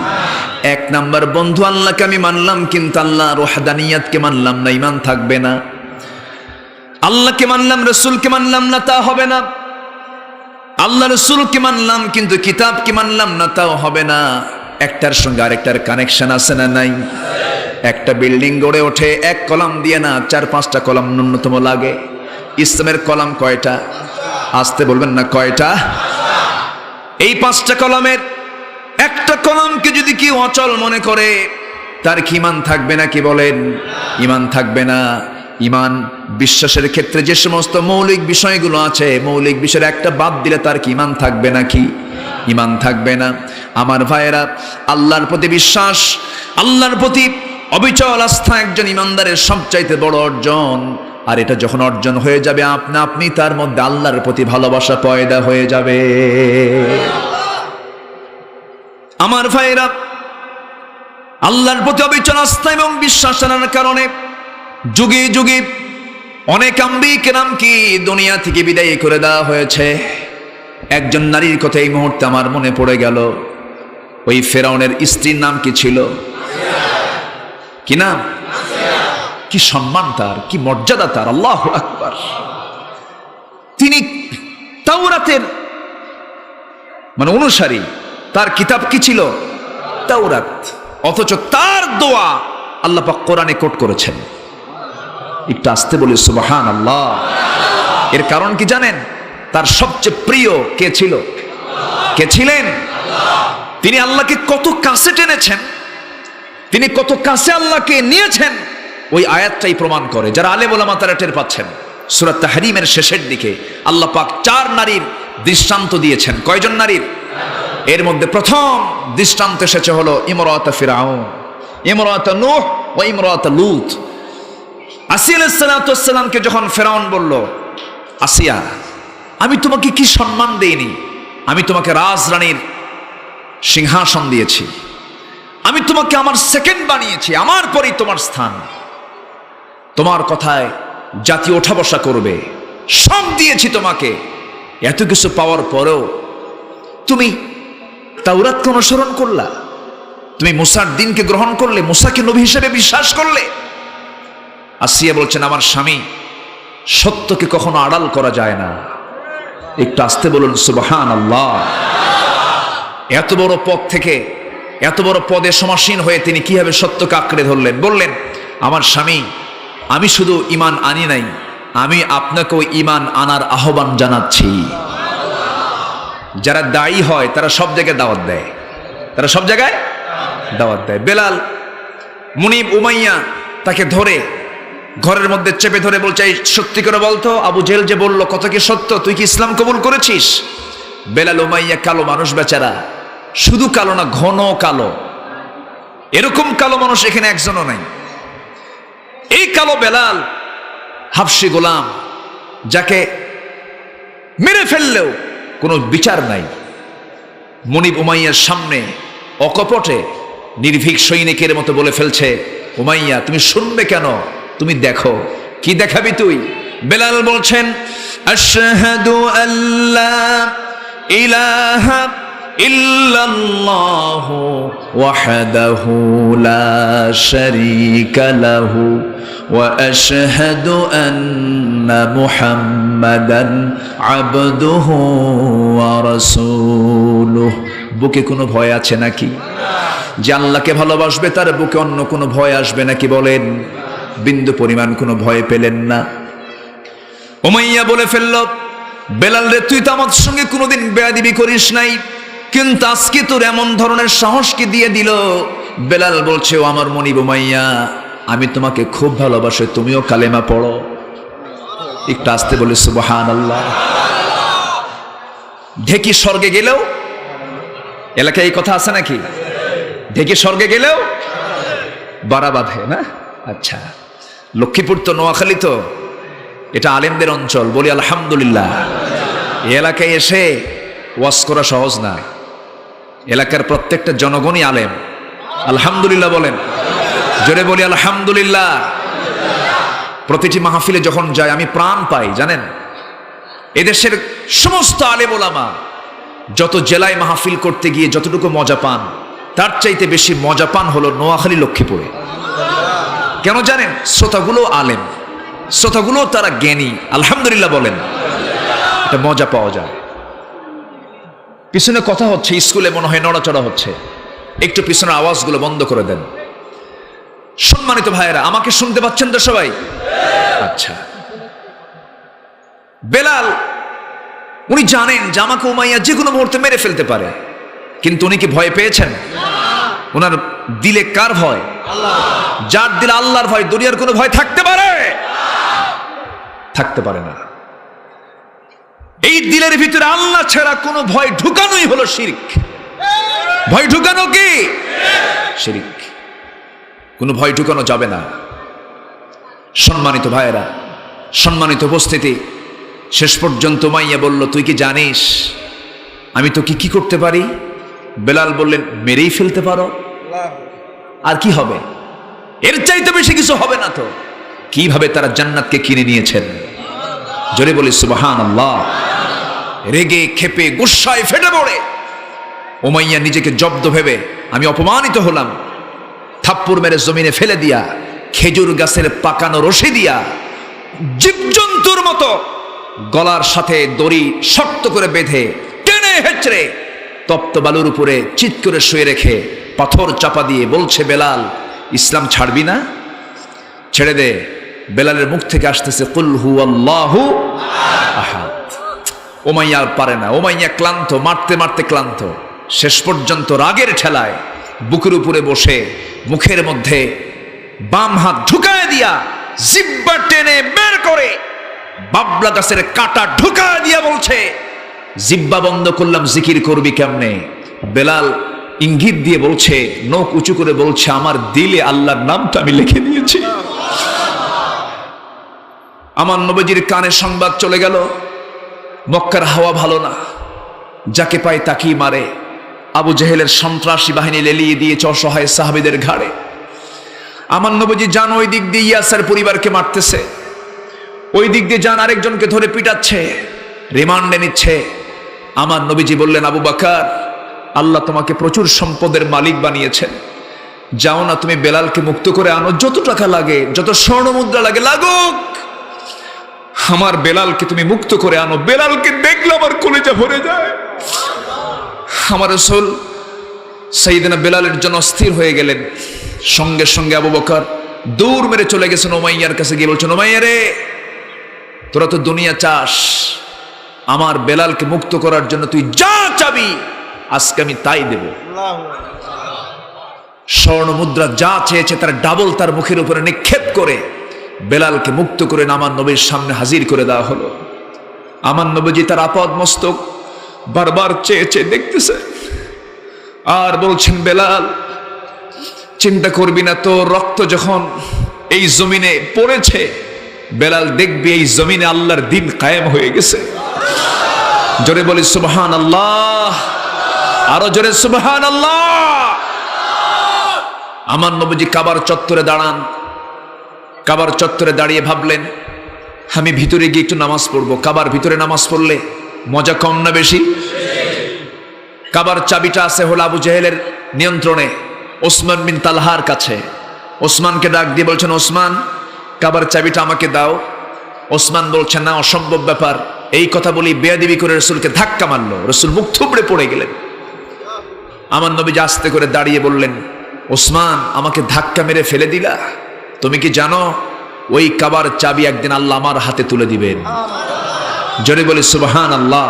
এক নাম্বার, বন্ধু আল্লাহকে আমি মানলাম কিন্তু আল্লাহর ওয়াহদানিয়াতকে মানলাম না, ঈমান থাকবে না। আল্লাহকে মানলাম, রাসূলকে মানলাম না, তা হবে না। আল্লাহ রাসূলকে মানলাম কিন্তু কিতাবকে মানলাম না, তাও হবে না। একটার সঙ্গে আরেকটার কানেকশন আছে না নাই? একটা বিল্ডিং গড়ে ওঠে এক কলাম দিয়ে না, 4-5টা কলাম ন্যূনতম লাগে। ইসলামের কলাম কয়টা? আসতে বলবেন না কয়টা? এই 5টা কলামের একটা কলামকে যদি কেউ অচল মনে করে, তার কি ঈমান থাকবে না? কি বলেন? ঈমান থাকবে না। ঈমান বিশ্বাসের ক্ষেত্রে যে সমস্ত মৌলিক বিষয়গুলো আছে, মৌলিক বিষয়ের একটা বাদ দিলে তার কি ঈমান থাকবে নাকি? ঈমান থাকবে না। আমার ভাইয়েরা, আল্লাহর প্রতি বিশ্বাস, আল্লাহর প্রতি অবিচল আস্থা একজন ঈমানদারের সবচাইতে বড় অর্জন। আর এটা যখন অর্জন হয়ে যাবে, আপনি তার মধ্যে আল্লাহর প্রতি ভালোবাসা পয়দা হয়ে যাবে। আমার ভাইয়েরা, আল্লাহর প্রতি অবিচল আস্থা এবং বিশ্বাস আনার কারণে যুগে যুগে অনেক আম্বিয়া কেরাম কি দুনিয়া থেকে বিদায় করে দেওয়া হয়েছে। একজন নারীর কথা এই মুহূর্তে আমার মনে পড়ে গেল। ওই ফেরাউনের স্ত্রীর নাম কি ছিল? কি নাম? কি সম্মান তার, কি মর্যাদা তার! আল্লাহু আকবার। তিনি তাওরাতের অনুসারী। তার কিতাব কি ছিল? তাওরাত। অথচ তার দোয়া আল্লাহ পাক কোরআনে কোট করেছেন। একটু আসতে বলি সুবহানাল্লাহ। এর কারণ কি জানেন? তার সবচেয়ে প্রিয় কে ছিল? কে ছিলেন? তিনি আল্লাহকে কত কাছে টেনেছেন, তিনি কত কাছে আল্লাহকে নিয়েছেন, ওই আয়াতটাই প্রমাণ করে। যারা আলেম ওলামা তারা টের পাচ্ছেন। সূরা তাহরিমের শেষের দিকে আল্লাহ পাক 4 নারীর দৃষ্টান্ত দিয়েছেন। কয়জন নারীর? এর মধ্যে প্রথম দৃষ্টান্ত এসেছে হলো ইমরাত ফিরাউন, ইমরাত নূহ ও ইমরাত লূত। আসিয়া আলাইহিস সালাতু ওয়াস সালামকে যখন ফিরাউন বলল, আসিয়া, আমি তোমাকে কি সম্মান দেইনি? আমি তোমাকে রাজরানীর সিংহাসন দিয়েছি, আমি তোমাকে আমার সেকেন্ড বানিয়েছি, আমার পরেই তোমার স্থান, তোমার কথায় জাতি ওঠা বসা করবে, সব দিয়েছি তোমাকে। এত কিছু পাওয়ার পরেও তুমি তাওরাতকে অনুসরণ করলা, তুমি মুসার দ্বীনকে গ্রহণ করলে, মুসাকে নবী হিসেবে বিশ্বাস করলে। আসিয়া বলছেন, আমার স্বামী, সত্যকে কখনো আড়াল করা যায় না। একটু আসতে বলুন সুবহানাল্লাহ। এত বড় পদ থেকে, এত বড় পদে সমাসীন হয়ে তিনি কিভাবে সত্যকে আঁকড়ে ধরলেন? বললেন, আমার স্বামী, আমি শুধু ঈমান আনি নাই, আমি আপনাকেও ঈমান আনার আহ্বান জানাচ্ছি। যারা দায়ী হয় তারা সব জায়গায় দাওয়াত দেয়, তারা সব জায়গায় দাওয়াত দেয়। বেলাল মুনিব উমাইয়া তাকে ধরে ঘরের মধ্যে চেপে ধরে বলছে, সত্যি করে বলতো, আবু জেহেল যে বলল কত কি সত্য, তুই কি ইসলাম কবুল করেছিস? বেলাল উমাইয়া কালো মানুষ বেচারা, শুধু কালো না, ঘন কালো। এরকম কালো মানুষ এখানে একজনও নাই। এই কালো বেলাল হাবশী গোলাম, যাকে মেরে ফেললেও কোনো বিচার নাই, মুনিব উমাইয়ার সামনে অকপটে নির্ভীক সৈনিকের মতো বলে ফেলছে, উমাইয়া তুমি শুনবে কেন, তুমি দেখো। কি দেখাবি তুই? বেলাল বলছেন, আশহাদু আল্লা ইলাহা ইল্লাল্লাহু ওয়াহদাহু লা শারীকা লাহু ওয়া আশহাদু আন্না মুহাম্মাদান আবদুহু ওয়া রাসূলুহু। বুকে কোনো ভয় আছে নাকি? যে আল্লাহকে ভালোবাসবে তার বুকে অন্য কোনো ভয় আসবে নাকি? বলেন। বিন্দু পরিমাণ কোনো ভয় পেলেন না। উমাইয়া বলে ফেলল, বেলাল রে, তুই তো আমার সঙ্গে কোনোদিন বেয়াদবি করিস নাই, কিন্তু আজকে তোর এমন ধরনের সাহস কি দিয়ে দিল? বেলাল বলছে, ও আমার মুনিব উমাইয়া, আমি তোমাকে খুব ভালোবাসি, তুমিও কালেমা পড়ো। একটু আসতে বলে সুবহানাল্লাহ। ঢেকি স্বর্গে গেলেও, এলাকায় এই কথা আছে নাকি? ঢেকি স্বর্গে গেলেও বাড়া বাঁধে না? আচ্ছা, লক্ষ্মীপুর তো, নোয়াখালী তো, এটা আলেমদের অঞ্চল, বলি আলহামদুলিল্লাহ। এই এলাকায় এসে ওয়াজ করা সহজ না, এলাকার প্রত্যেকটা জনগণই আলেম। আলহামদুলিল্লাহ বলেন, জোরে বলি আলহামদুলিল্লাহ। প্রতিটি মাহফিলে যখন যায় আমি প্রাণ পাই, জানেন? এদেশের সমস্ত আলেম ওলামা যত জেলায় মাহফিল করতে গিয়ে যতটুকু মজা পান, তার চাইতে বেশি মজা পান হলো নোয়াখালী, লক্ষ্মীপুরে। কেন জানেন? শ্রোতাগুলো আলেম, শ্রোতাগুলো তারা জ্ঞানী। আলহামদুলিল্লাহ বলেন, এটা মজা পাওয়া যায়। পিছনে কথা হচ্ছে, স্কুলে মনে হয় নড়াচড়া হচ্ছে, একটু পিছনের আওয়াজগুলো বন্ধ করে দেন। সম্মানিত ভাইয়েরা, আমাকে শুনতে পাচ্ছেন তো সবাই? আচ্ছা, বেলাল উনি জানেন যে আমাকে উমাইয়া যে কোনো মুহূর্তে মেরে ফেলতে পারে, কিন্তু উনি কি ভয় পেয়েছেন? ওনার দিলে কার ভয়? যার দিলে আল্লাহর ভয়, দুনিয়ার কোনো ভয় থাকতে পারে? থাকতে পারে না। এই দিলের ভিতরে আল্লাহ ছাড়া কোনো ভয় ঢুকানোই হলো শিরক। ভয় ঢুকানো কি? শিরক। কোনো ভয় ঢুকানো যাবে না। সম্মানিত ভাইয়েরা, সম্মানিত উপস্থিতি, শেষ পর্যন্ত উমাইয়া বলল, তুই কি জানিস আমি তো কি করতে পারি? বেলাল বললেন, মেরেই ফেলতে পারো, আর কি হবে? এর চাইতে বেশি কিছু হবে না তো। কিভাবে তারা জান্নাতকে কিনে নিয়েছেন, জোরে বলি সুবহানাল্লাহ। রেগে ক্ষেপে গুসায় ফেটে পড়ে উমাইয়া নিজেকে জব্দ ভেবে, আমি অপমানিত হলাম, থাপ্পড় মেরে জমিনে ফেলে দিয়া, খেজুর গাছের পাকানো রশি দিয়া জীবজন্তুর মতো গলার সাথে দড়ি শক্ত করে বেঁধে টেনে হেঁচড়ে তপ্ত বালুর উপরে চিৎ করে শুয়ে রেখে পাথর চাপা দিয়ে বলছে, বেলাল ইসলাম ছাড়বি না? ছেড়ে দে। বেলালের মুখ থেকে আসতেছে, কুল হুয়াল্লাহু আহাদ। উমাইয়া আর পারে না, উমাইয়া ক্লান্ত, মারতে মারতে ক্লান্ত। শেষ পর্যন্ত রাগের ঠেলায় বুকের উপরে বসে মুখের মধ্যে বাম হাত ঢুকায় দিয়া জিহ্বা টেনে বের করে বাবলা গাছের কাঁটা ঢুকায় দিয়া বলছে, জিহ্বা বন্ধ করলাম, জিকির করবি কেমনে? বেলাল ইঙ্গিত দিয়ে বলছে, নখ উঁচু করে বলছে, আমার দিলে আল্লাহর নামটা আমি লিখে দিয়েছি। আমার নবীজির কানে সংবাদ চলে গেল, মক্কার হাওয়া ভালো না, যাকে পায় তাকেই মারে। আবু জেহেলের সন্ত্রাসী বাহিনী লেলিয়ে দিয়েছে অসহায় সাহাবীদের ঘাড়ে। আমার নবীজি যান ওই দিক দিয়ে ইয়াসের পরিবারকে মারতেছে, ওই দিক দিয়ে যান আরেকজনকে ধরে পিটাচ্ছে, রিমান্ডে নিচ্ছে। আমার নবীজি বললেন, আবু বকর, আল্লাহ তোমাকে প্রচুর সম্পদের মালিক বানিয়েছেন, যাও না তুমি বেলালকে মুক্ত করে আনো, যত টাকা লাগে, যত স্বর্ণ মুদ্রা লাগে লাগুক, আমার বেলালকে তুমি মুক্ত করে আনো। বেলালকে দেখলে আমার কলিজা ভরে যায়। আমার রাসূল সাইয়েদনা বেলালের জন্য অস্থির হয়ে গেলেন। সঙ্গে সঙ্গে আবু বকর দৌড় মেরে চলে গেছেন উমাইয়ার কাছে, গিয়ে বলছেন, উমাইয়া রে, তোরা তো দুনিয়া চাস, আমার বেলালকে মুক্ত করার জন্য তুই যা চাবি আজকে আমি তাই দেব। স্বর্ণ মুদ্রা যা চেয়েছে তার ডাবল তার মুখের উপরে নিক্ষেপ করে বেলালকে মুক্ত করে আমার নবীর সামনে হাজির করে দেওয়া হলো। আমার নবীজি তার আপাদ মস্তক বারবার চেয়ে চেয়ে দেখতেছে আর বলছেন, বেলাল চিন্তা করবি না, তো রক্ত যখন এই জমিনে পড়েছে, বেলাল দেখবি এই জমিনে আল্লাহর দিন কায়েম হয়ে গেছে। জোরে বলি সুবহানাল্লাহ, আরো জোরে সুবহানাল্লাহ। আমার নবীজি কাবার চত্বরে দাঁড়ান। কাবার চত্বরে দাঁড়িয়ে ভাবলেন, আমি ভিতরে গিয়ে একটু নামাজ পড়বো। কাবার ভিতরে নামাজ পড়লে মজা কম না বেশি? কাবার চাবিটা আছে হলো আবু জেহেলের নিয়ন্ত্রণে, ওসমান বিন তালহার কাছে। ওসমানকে ডাক দিয়ে বলছেন, ওসমান, কাবার চাবিটা আমাকে দাও। ওসমান বলছেন, না, অসম্ভব ব্যাপার। এই কথা বলি বেয়াদবি করে রসুলকে ধাক্কা মারলো। রসুল মুখ থুবড়ে পড়ে গেলেন। আমার নবী আস্তে করে দাঁড়িয়ে বললেন, ওসমান, আমাকে ধাক্কা মেরে ফেলে দিলা? তুমি কি জানো ওই কাবার চাবি একদিন আল্লাহ আমার হাতে তুলে দিবেন? জোরে বলি সুবহানাল্লাহ।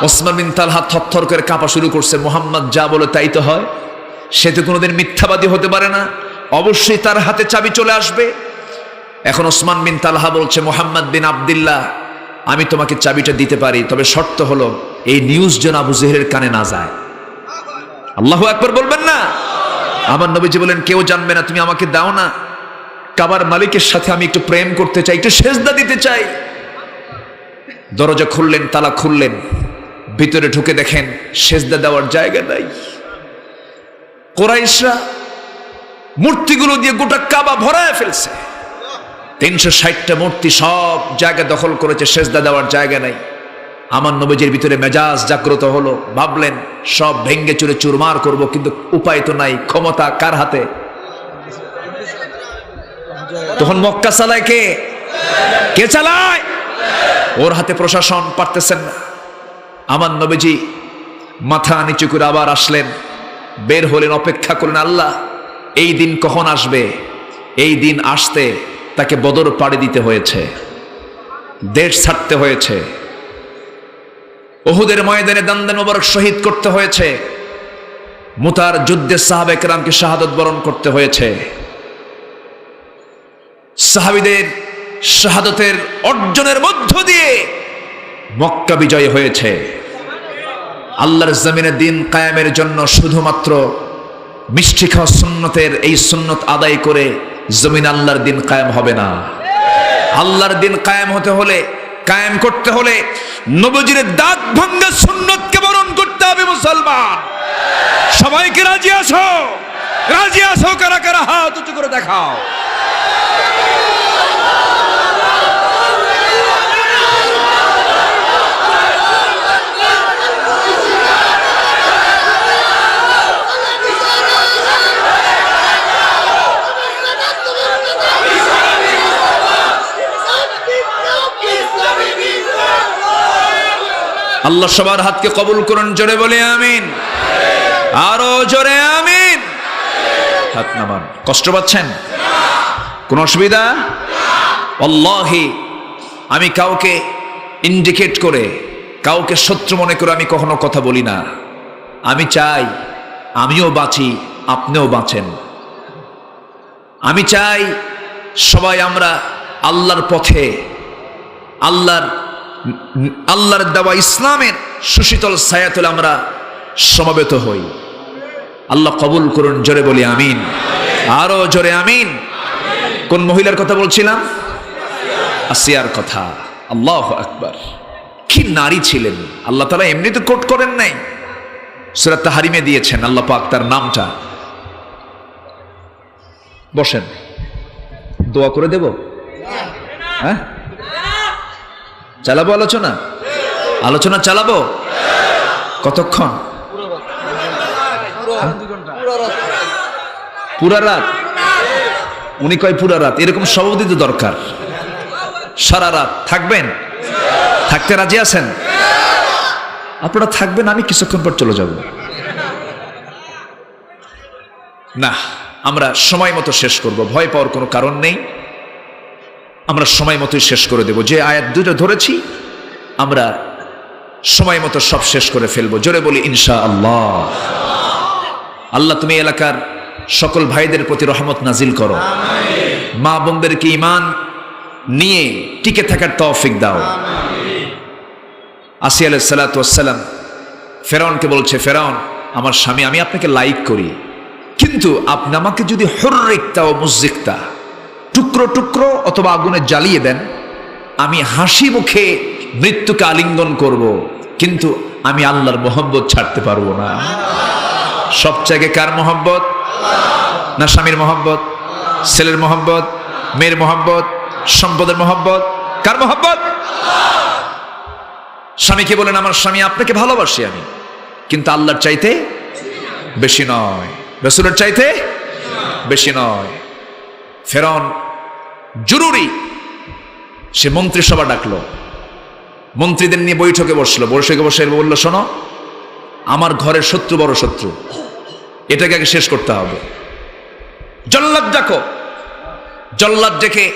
ওসমান বিন তালহা থরথর করে কাঁপা শুরু করছে। মুহাম্মদ যা বলে তাই তো হয়, সে তো কোনোদিন মিথ্যাবাদী হতে পারে না, অবশ্যই তার হাতে চাবি চলে আসবে। এখন ওসমান বিন তালহা বলছে, মুহাম্মদ বিন আব্দুল্লাহ, আমি তোমাকে চাবিটা দিতে পারি, তবে শর্ত হলো এই নিউজ যেন আবু জেহেলের কানে না যায়। আল্লাহু আকবার বলবেন না? আমার নবীজি বলেন, কেউ জানবে না, তুমি আমাকে দাও না, কাবার মালিকের সাথে আমি একটু প্রেম করতে চাই, একটু সেজদা দিতে চাই। দরজা খুললেন, তালা খুললেন, ভিতরে ঢুকে দেখেন সেজদা দেওয়ার জায়গা নাই। কুরাইশরা মূর্তিগুলো দিয়ে গোটা কাবা ভরায় ফেলছে। 360টা মূর্তি সব জায়গা দখল করেছে, সেজদা দেওয়ার জায়গা নাই। আমার নবীজির ভিতরে মেজাজ জাগ্রত হলো, ভাবলেন সব ভেঙ্গে চুরে চুরমার করব, কিন্তু উপায় তো নাই, ক্ষমতা কার হাতে? তখন মক্কা চালায় কে? কে চালায়? ওর হাতে প্রশাসন, পারতেছেন না। আমার নবীজি মাথা নিচু করে আবার আসলেন, বের হলেন, অপেক্ষা করলেন আল্লাহ এই দিন কখন আসবে। এই দিন আসতে তাকে বদর পাড়ি দিতে হয়েছে, দেশ ছাড়তে হয়েছে, উহুদের ময়দানে দান্দে মোবারক শহীদ করতে হয়েছে, মুতার যুদ্ধে সাহাবে কেরামকে শাহাদত বরণ করতে হয়েছে। সাহাবীদের শাহাদতের অর্জনের মধ্য দিয়ে মক্কা বিজয় হয়েছে। আল্লাহর জমিনে দিন কায়েমের জন্য শুধুমাত্র মিষ্টি খাওয়া সুন্নতের এই সুন্নত আদায় করে জমিন আল্লাহর দিন কায়েম হবে না। আল্লাহর দিন কায়েম হতে হলে, কায়েম করতে হলে নবীজির দাঁত ভাঙ্গা সুন্নতকে বরণ করতে হবে। মুসলমান সবাইকে রাজি আছো? রাজি আছো? কারা কারা হাত উঁচু করে দেখাও। আল্লাহ সবার হাতকে কবুল করুন, জোরে বলে আমিন, আরো জোরে আমিন। হাত নামান। কষ্ট পাচ্ছেন? কোন অসুবিধা? আল্লাহি আমি কাউকে ইন্ডিকেট করে, কাউকে শত্রু মনে করে আমি কখনো কথা বলি না। আমি চাই আমিও বাঁচি, আপনিও বাঁচেন। আমি চাই সবাই আমরা আল্লাহর পথে, আল্লাহর দেওয়া ইসলামের সুশীতল ছায়াতলে আমরা সমবেত হই। আল্লাহ কবুল করুন, জোরে বলি আমিন, আরো জোরে আমিন। কোন মহিলার কথা বলছিলাম? আসিয়ার কথা। আল্লাহু আকবার, কি নারী ছিলেন! আল্লাহ তাআলা এমনি তো কোট করেন নাই, সূরা তাহরিমে দিয়েছেন আল্লাহ পাক তার নামটা। বসেন, দোয়া করে দেব। হ্যাঁ, চালাবো আলোচনা? আলোচনা চালাবো কতক্ষণ? পুরা রাত? উনি কয় পুরা রাত, এরকম সভাপতি তো দরকার। সারা রাত থাকবেন? থাকতে রাজি আছেন? আপনারা থাকবেন, আমি কিছুক্ষণ পর চলে যাব। না, আমরা সময় মতো শেষ করব, ভয় পাওয়ার কোনো কারণ নেই। আমরা সময় মতোই শেষ করে দেব। যে আয়াত দুটো ধরেছি আমরা সময় মতো সব শেষ করে ফেলবো। জোরে বলি ইনশাআল্লাহ। আল্লাহ তুমি এলাকার সকল ভাইদের প্রতি রহমত নাজিল করো, মা বোনদেরকে ঈমান নিয়ে টিকে থাকার তৌফিক দাও। আসিয়া আলাইহিস সালাতু ওয়াস সালাম ফেরাউনকে বলছে, ফেরাউন আমার স্বামী, আমি আপনাকে লাইক করি, কিন্তু আপনি আমাকে যদি হুররিকতা ও মুযিকতা, টুকরো টুকরো অথবা আগুনে জ্বালিয়ে দেন, আমি হাসি মুখে মৃত্যুকে আলিঙ্গন করব, কিন্তু আমি আল্লাহর মোহাব্বত ছাড়তে পারবো না। সব জায়গায় কার মোহাব্বত? না স্বামীর মোহাব্বত, ছেলের মোহাব্বত, মেয়ের মোহাব্বত, সম্পদের মোহাব্বত? কার মোহাব্বত? স্বামীকে বলেন, আমার স্বামী আপনাকে ভালোবাসি আমি, কিন্তু আল্লাহর চাইতে বেশি নয়, রাসূলের চাইতে বেশি নয়। ফেরাউন জরুরি সে মন্ত্রিসভা ডাকলো, মন্ত্রীদের নিয়ে বৈঠকে বসলো, বসে বললো, শোনো, আমার ঘরের শত্রু বড় শত্রু, এটাকে আগে শেষ করতে হবে। জল্লাদ ডাকো, জল্লাদ ডেকে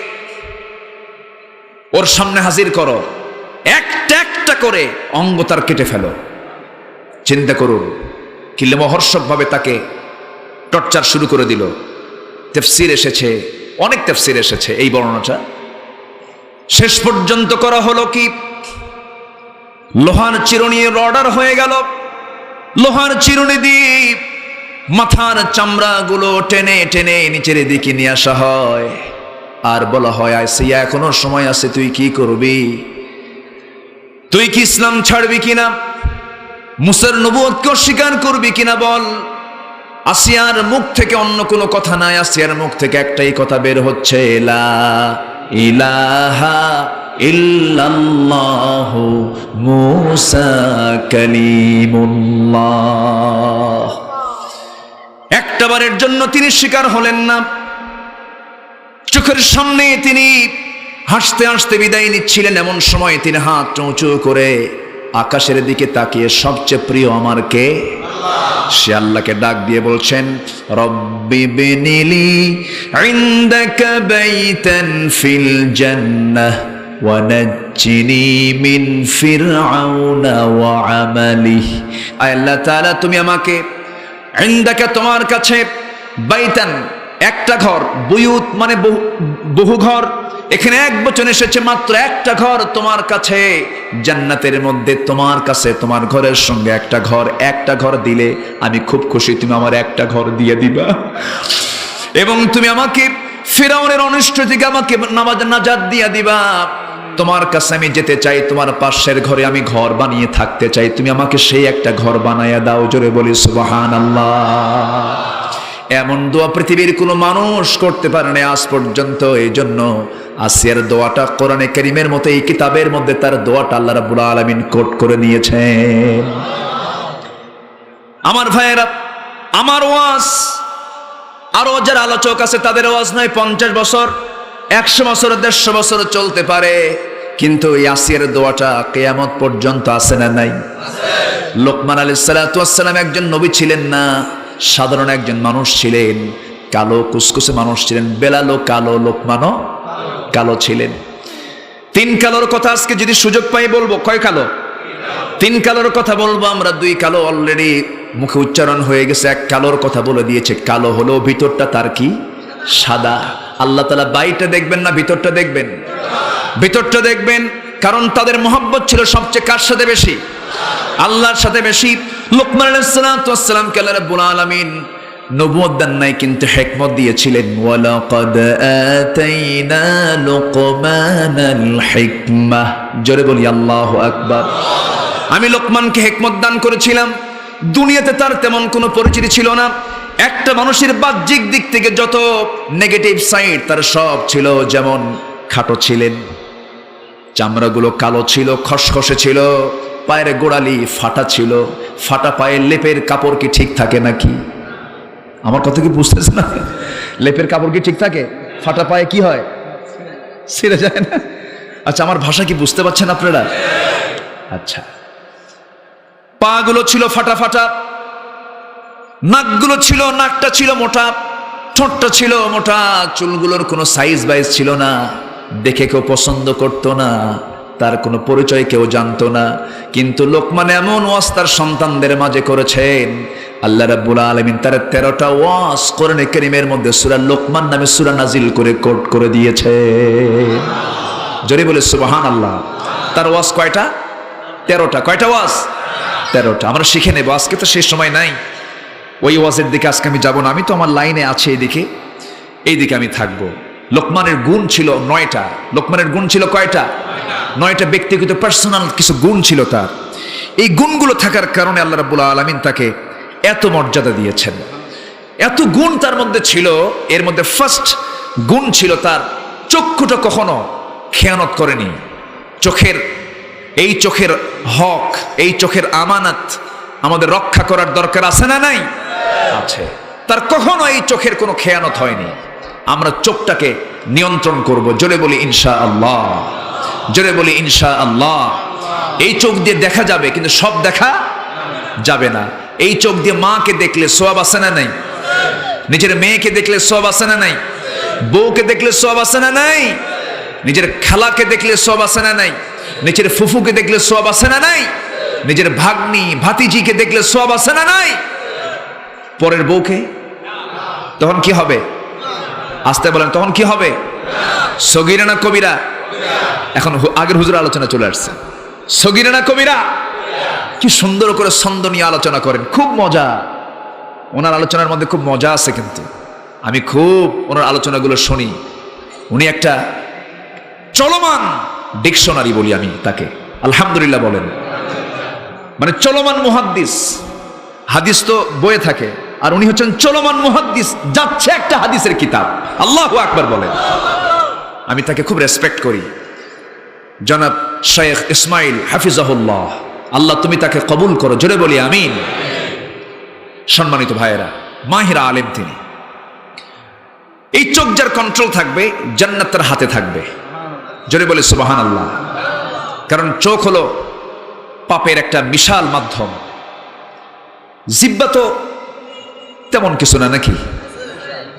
ওর সামনে হাজির করো, একটা একটা করে অঙ্গ তার কেটে ফেলো। চিন্তা করুন কি লোমহর্ষক ভাবে তাকে টর্চার শুরু করে দিল। তাফসীর এসেছে, অনেক তাফসীর এসেছে এই বর্ণনাটা। শেষ পর্যন্ত করা হলো কি, লোহার চিরুনি অর্ডার হয়ে গেল, লোহার চিরুনি দিয়ে মাথার চামড়াগুলো টেনে টেনে নিচের দিকে নিয়ে আসা হয়, আর বলা হয় আসিয়া এখনো সময় আছে, তুই কি করবি? তুই কি ইসলাম ছাড়বি কিনা? মুসার নবুয়তকে অস্বীকার করবি কিনা বল? আসিয়ার মুখ থেকে অন্য কোনো কথা নাই, আসিয়ার মুখ থেকে একটাই কথা বের হচ্ছে, লা ইলাহা ইল্লাল্লাহু মুসা কালিমুল্লাহ। একটাবারের জন্য তিনি স্বীকার হলেন না। চোখের সামনে তিনি হাসতে হাসতে বিদায় নিচ্ছিলেন, এমন সময় তিনি হাত উঁচু করে আকাশের দিকে তাকিয়ে সবচেয়ে প্রিয় আমার কে? সে আল্লাহকে ডাক দিয়ে বলছেন, রব্বি বিনিলি ইনদাকা বাইতান ফিল জান্নাহ ওয়া নাজ্জিনি মিন ফিরআউনা ওয়া আমালিহি। আল্লাহ তাআলা তুমি আমাকে ইনদাকা তোমার কাছে, বাইতান একটা ঘর, বুয়ুত মানে বহু ঘর, এখানে এক বচন এসেছে, মাত্র একটা ঘর তোমার কাছে জান্নাতের মধ্যে, তোমার কাছে তোমার ঘরের সঙ্গে একটা ঘর দিলে আমি খুব খুশি, তুমি আমার একটা ঘর দিয়ে দিবা, এবং তুমি আমাকে ফিরআউনের অনিষ্ট থেকে আমাকে নাজাত দিয়ে দিবা। তোমার কাছে আমি যেতে চাই, তোমার পাশের ঘরে আমি ঘর বানিয়ে থাকতে চাই, তুমি আমাকে সেই একটা ঘর বানাইয়া দাও। জোরে বলি সুবহানাল্লাহ। এমন দোয়া পৃথিবীর কোনো মানুষ করতে পারে না আজ পর্যন্ত। এই জন্য আসিয়ার দোয়াটা কোরআনে কারীমের মতো এই কিতাবের মধ্যে তার দোয়াটা আল্লাহ রাব্বুল আলামিন কোট করে নিয়েছেন। আমার ভাইয়েরা, আমার ওয়াজ আরো যারা আলোচক আছে তাদের ওয়াজ নয় 50 বছর, 100 বছর, 150 বছর চলতে পারে, কিন্তু এই আসিয়ার দোয়াটা কিয়ামত পর্যন্ত আছে না নাই? লোকমান আলাইহিস সালাতু ওয়াস সালাম একজন নবী ছিলেন না, সাধারণ একজন মানুষ ছিলেন, কালো কুসকুসে মানুষ ছিলেন। বেলালও কালো, লোকমানও কালো ছিলেন। 3 কালোর কথা আজকে যদি সুযোগ পাই বলবো। কয় কালো? 3 কালোর কথা বলবো আমরা। 2 কালো অলরেডি মুখে উচ্চারণ হয়ে গেছে, 1 কালোর কথা বলে দিয়েছে। কালো হলো ভিতরটা তার কি? সাদা। আল্লাহ তাআলা বাইরে দেখবেন না ভিতরটা দেখবেন? ভিতরটা দেখবেন, কারণ তাদের মহব্বত ছিল সবচেয়ে কার সাথে বেশি? আল্লাহর সাথে বেশি। লোকমান আলাইহিস সালাতু ওয়াস সালামকে আল্লাহ রাব্বুল আলামিন নবুয়ত দেন নাই, কিন্তু হিকমত দিয়েছিলেন। ওয়ালাকাদ আতাইনা লুকমানাল হিকমাহ। জোরে বলি আল্লাহু আকবার। আমি লোকমানকে হিকমত দান করেছিলাম। দুনিয়াতে তার তেমন কোনো পরিচিতি ছিল না। একটা মানুষের বাহ্যিক দিক থেকে যত নেগেটিভ সাইড তার সব ছিল। যেমন খাটো ছিলেন, চামড়াগুলো কালো ছিল, খসখসে ছিল, পায়ের গোড়ালি ফাটা ছিল। ফাটা পায়ের লেপের কাপড় কি ঠিক থাকে নাকি? আমার কথা কি বুঝতেছে না? লেপের কাপড় কি ঠিক থাকে? ফাটা পায়ে কি হয়? ছিঁড়ে যায় না? আচ্ছা, আমার ভাষা কি বুঝতে পারছেন আপনারা? আচ্ছা, পা গুলো ছিল ফাটা ফাটা, নাকগুলো ছিল, নাকটা ছিল মোটা, ঠোঁটটা ছিল মোটা, চুলগুলোর কোনো সাইজ বাইজ ছিল না, দেখে কেউ পছন্দ করতো না, তার কোনো পরিচয় কেউ জানতো না। কিন্তু লোকমান এমন ওয়াজ তার সন্তানদের মাঝে করেছেন, আল্লাহ রাব্বুল আলামিন তার 13টা ওয়াজ কোরআনে কারীমের মধ্যে সূরা লোকমান নামে সূরা নাজিল করে কোট করে দিয়েছে। জোরে বলে সুবহানাল্লাহ। তার ওয়াজ কয়টা? 13টা। কয়টা ওয়াজ? 13টা। আমরা শিখে নেব, আজকে তো সেই সময় নাই। ওই ওয়াজের দিকে আজকে আমি যাব না, আমি তো আমার লাইনে আছি এইদিকে আমি থাকবো। লোকমানের গুণ ছিল 9টা। লোকমানের গুণ ছিল কয়টা? 9টা ব্যক্তিগত পার্সোনাল কিছু গুণ ছিল তার। এই গুণগুলো থাকার কারণে আল্লাহ রাব্বুল আলামিন তাকে এত মর্যাদা দিয়েছেন। এত গুণ তার মধ্যে ছিল। এর মধ্যে ফার্স্ট গুণ ছিল তার চক্ষুটা কখনো খেয়ানত করেনি। এই চোখের হক, এই চোখের আমানত আমাদের রক্ষা করার দরকার আছে না নাই? আছে। তার কখনো এই চোখের কোনো খেয়ানত হয়নি। আমরা চোখটাকে নিয়ন্ত্রণ করব। জোরে বলি ইনশাআল্লাহ। জোরে বলি ইনশাআল্লাহ। এই চোখ দিয়ে দেখা যাবে, কিন্তু সব দেখা যাবে না। এই চোখ দিয়ে মাকে দেখলে সওয়াব আছে না নাই? নিজের মেয়েকে দেখলে সওয়াব আছে না নাই? বউকে দেখলে সওয়াব আছে না নাই? নিজের খালাকে দেখলে সওয়াব আছে না নাই? নিজের ফুফুকে দেখলে সওয়াব আছে না নাই? নিজের ভাগ্নি ভাতিজিকে দেখলে সওয়াব আছে না নাই? পরের বউকে তখন কি হবে? আসতে বলেন, তখন কি হবে? সগীরা না কবিরা? এখন আগের হুজুর আলোচনা চলে আসছে। সগীরা না কবিরা? কি সুন্দর করে ছন্দ নিয়ে আলোচনা করেন, খুব মজা। ওনার আলোচনার মধ্যে খুব মজা আছে, কিন্তু আমি খুব ওনার আলোচনাগুলো শুনি। উনি একটা চলমান ডিকশনারি বলি আমি তাকে, আলহামদুলিল্লাহ বলেন, মানে চলমান মুহাদ্দিস। হাদিস তো বইয়ে থাকে, আর উনি হচ্ছেন চলমান মুহাদ্দিস, যাচ্ছে একটা হাদিসের কিতাব। আল্লাহু আকবার বলেন। আমি তাকে খুব রেসপেক্ট করি, জনাব শেখ ইসমাইল হাফিজাহুল্লাহ, আল্লাহ তুমি তাকে কবুল করো, জোরে বলি আমিন। সম্মানিত ভাইয়েরা, মাহিরা আলেম তিনি। এই চোখ যার কন্ট্রোল থাকবে, জান্নাত তার হাতে থাকবে, জোরে বলি সুবহানাল্লাহ। কারণ চোখ হলো পাপের একটা বিশাল মাধ্যম। জিহ্বা তো তেমন কিছু না, নাকি?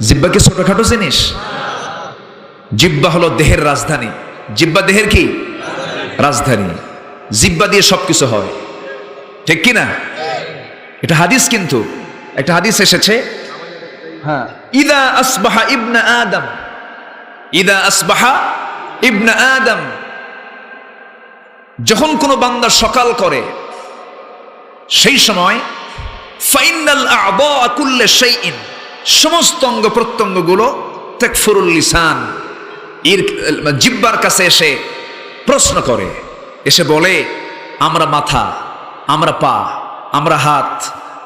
জিহ্বা কি ছোটখাটো জিনিস? জিহ্বা হলো দেহের রাজধানী। জিহ্বা দেহের কি রাজধানী? জিহ্বা দিয়ে সবকিছু হয়, ঠিক কি না? এটা হাদিস, কিন্তু একটা হাদিস এসেছে, হ্যাঁ, ইদা আসবাহা ইবনা আদম, ইদা আসবাহা ইবনা আদম, যখন কোনো বান্দা সকাল করে সেই সময় ফাইনাল আ'দা কুল্লি শাইইন, সমস্ত অঙ্গ প্রত্যঙ্গগুলো তাকফুরুল লিসান, জিহ্বার কাছে এসে প্রশ্ন করে, এসে বলে আমরা মাথা, আমরা পা, আমরা হাত,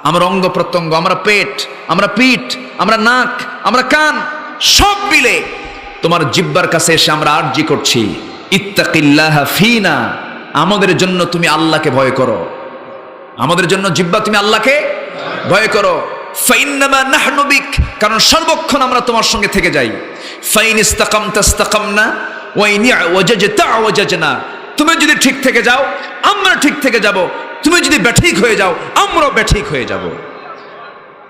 আমরা অঙ্গ প্রত্যঙ্গ, আমরা পেট, আমরা পিঠ, আমরা নাক, আমরা কান, সব মিলে তোমার জিহ্বার কাছে এসে আমরা আরজি করছি, ইত্তাকিল্লাহা ফিনা, আমাদের জন্য তুমি আল্লাহকে ভয় করো, আমাদের জন্য জিহ্বা তুমি আল্লাহকে ভয় করো। ফাইন্নামা নাহনু বিক, কারণ সর্বক্ষণ আমরা তোমার সঙ্গে থেকে যাই। ফাইন ইসতাকামতা ইসতাকামনা ওয়া ইন ওয়াজাজতা ওয়াজাজনা, তুমি যদি ঠিক থেকে যাও আমরা ঠিক থেকে যাব, তুমি যদি বেঠিক হয়ে যাও আমরাও বেঠিক হয়ে যাব।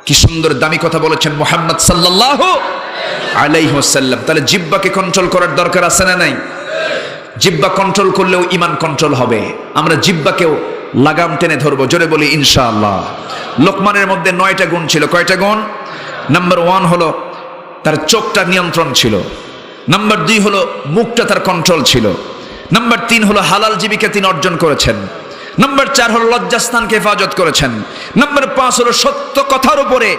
কি সুন্দর দামি কথা বলেছেন মুহাম্মদ সাল্লাল্লাহু আলাইহি ওয়াসাল্লাম। তাহলে জিহ্বাকে কন্ট্রোল করার দরকার আছে না নাই? জিহ্বা কন্ট্রোল করলেও ঈমান কন্ট্রোল হবে। আমরা জিহ্বাকেও লাগাম টেনে ধরবো, জোরে বলি ইনশাআল্লাহ। লোকমানের মধ্যে 9টা গুণ ছিল। কয়টা গুণ? নাম্বার 1 হলো তার চোখটা নিয়ন্ত্রণ ছিল, নাম্বার 2 হলো মুখটা তার কন্ট্রোল ছিল, নাম্বার 3 হলো হালাল জীবিকা তিনি অর্জন করেছেন, নাম্বার 4 হলো লজ্জাস্থানকে হেফাজত করেছেন, নাম্বার 5 হলো সত্য কথার উপরে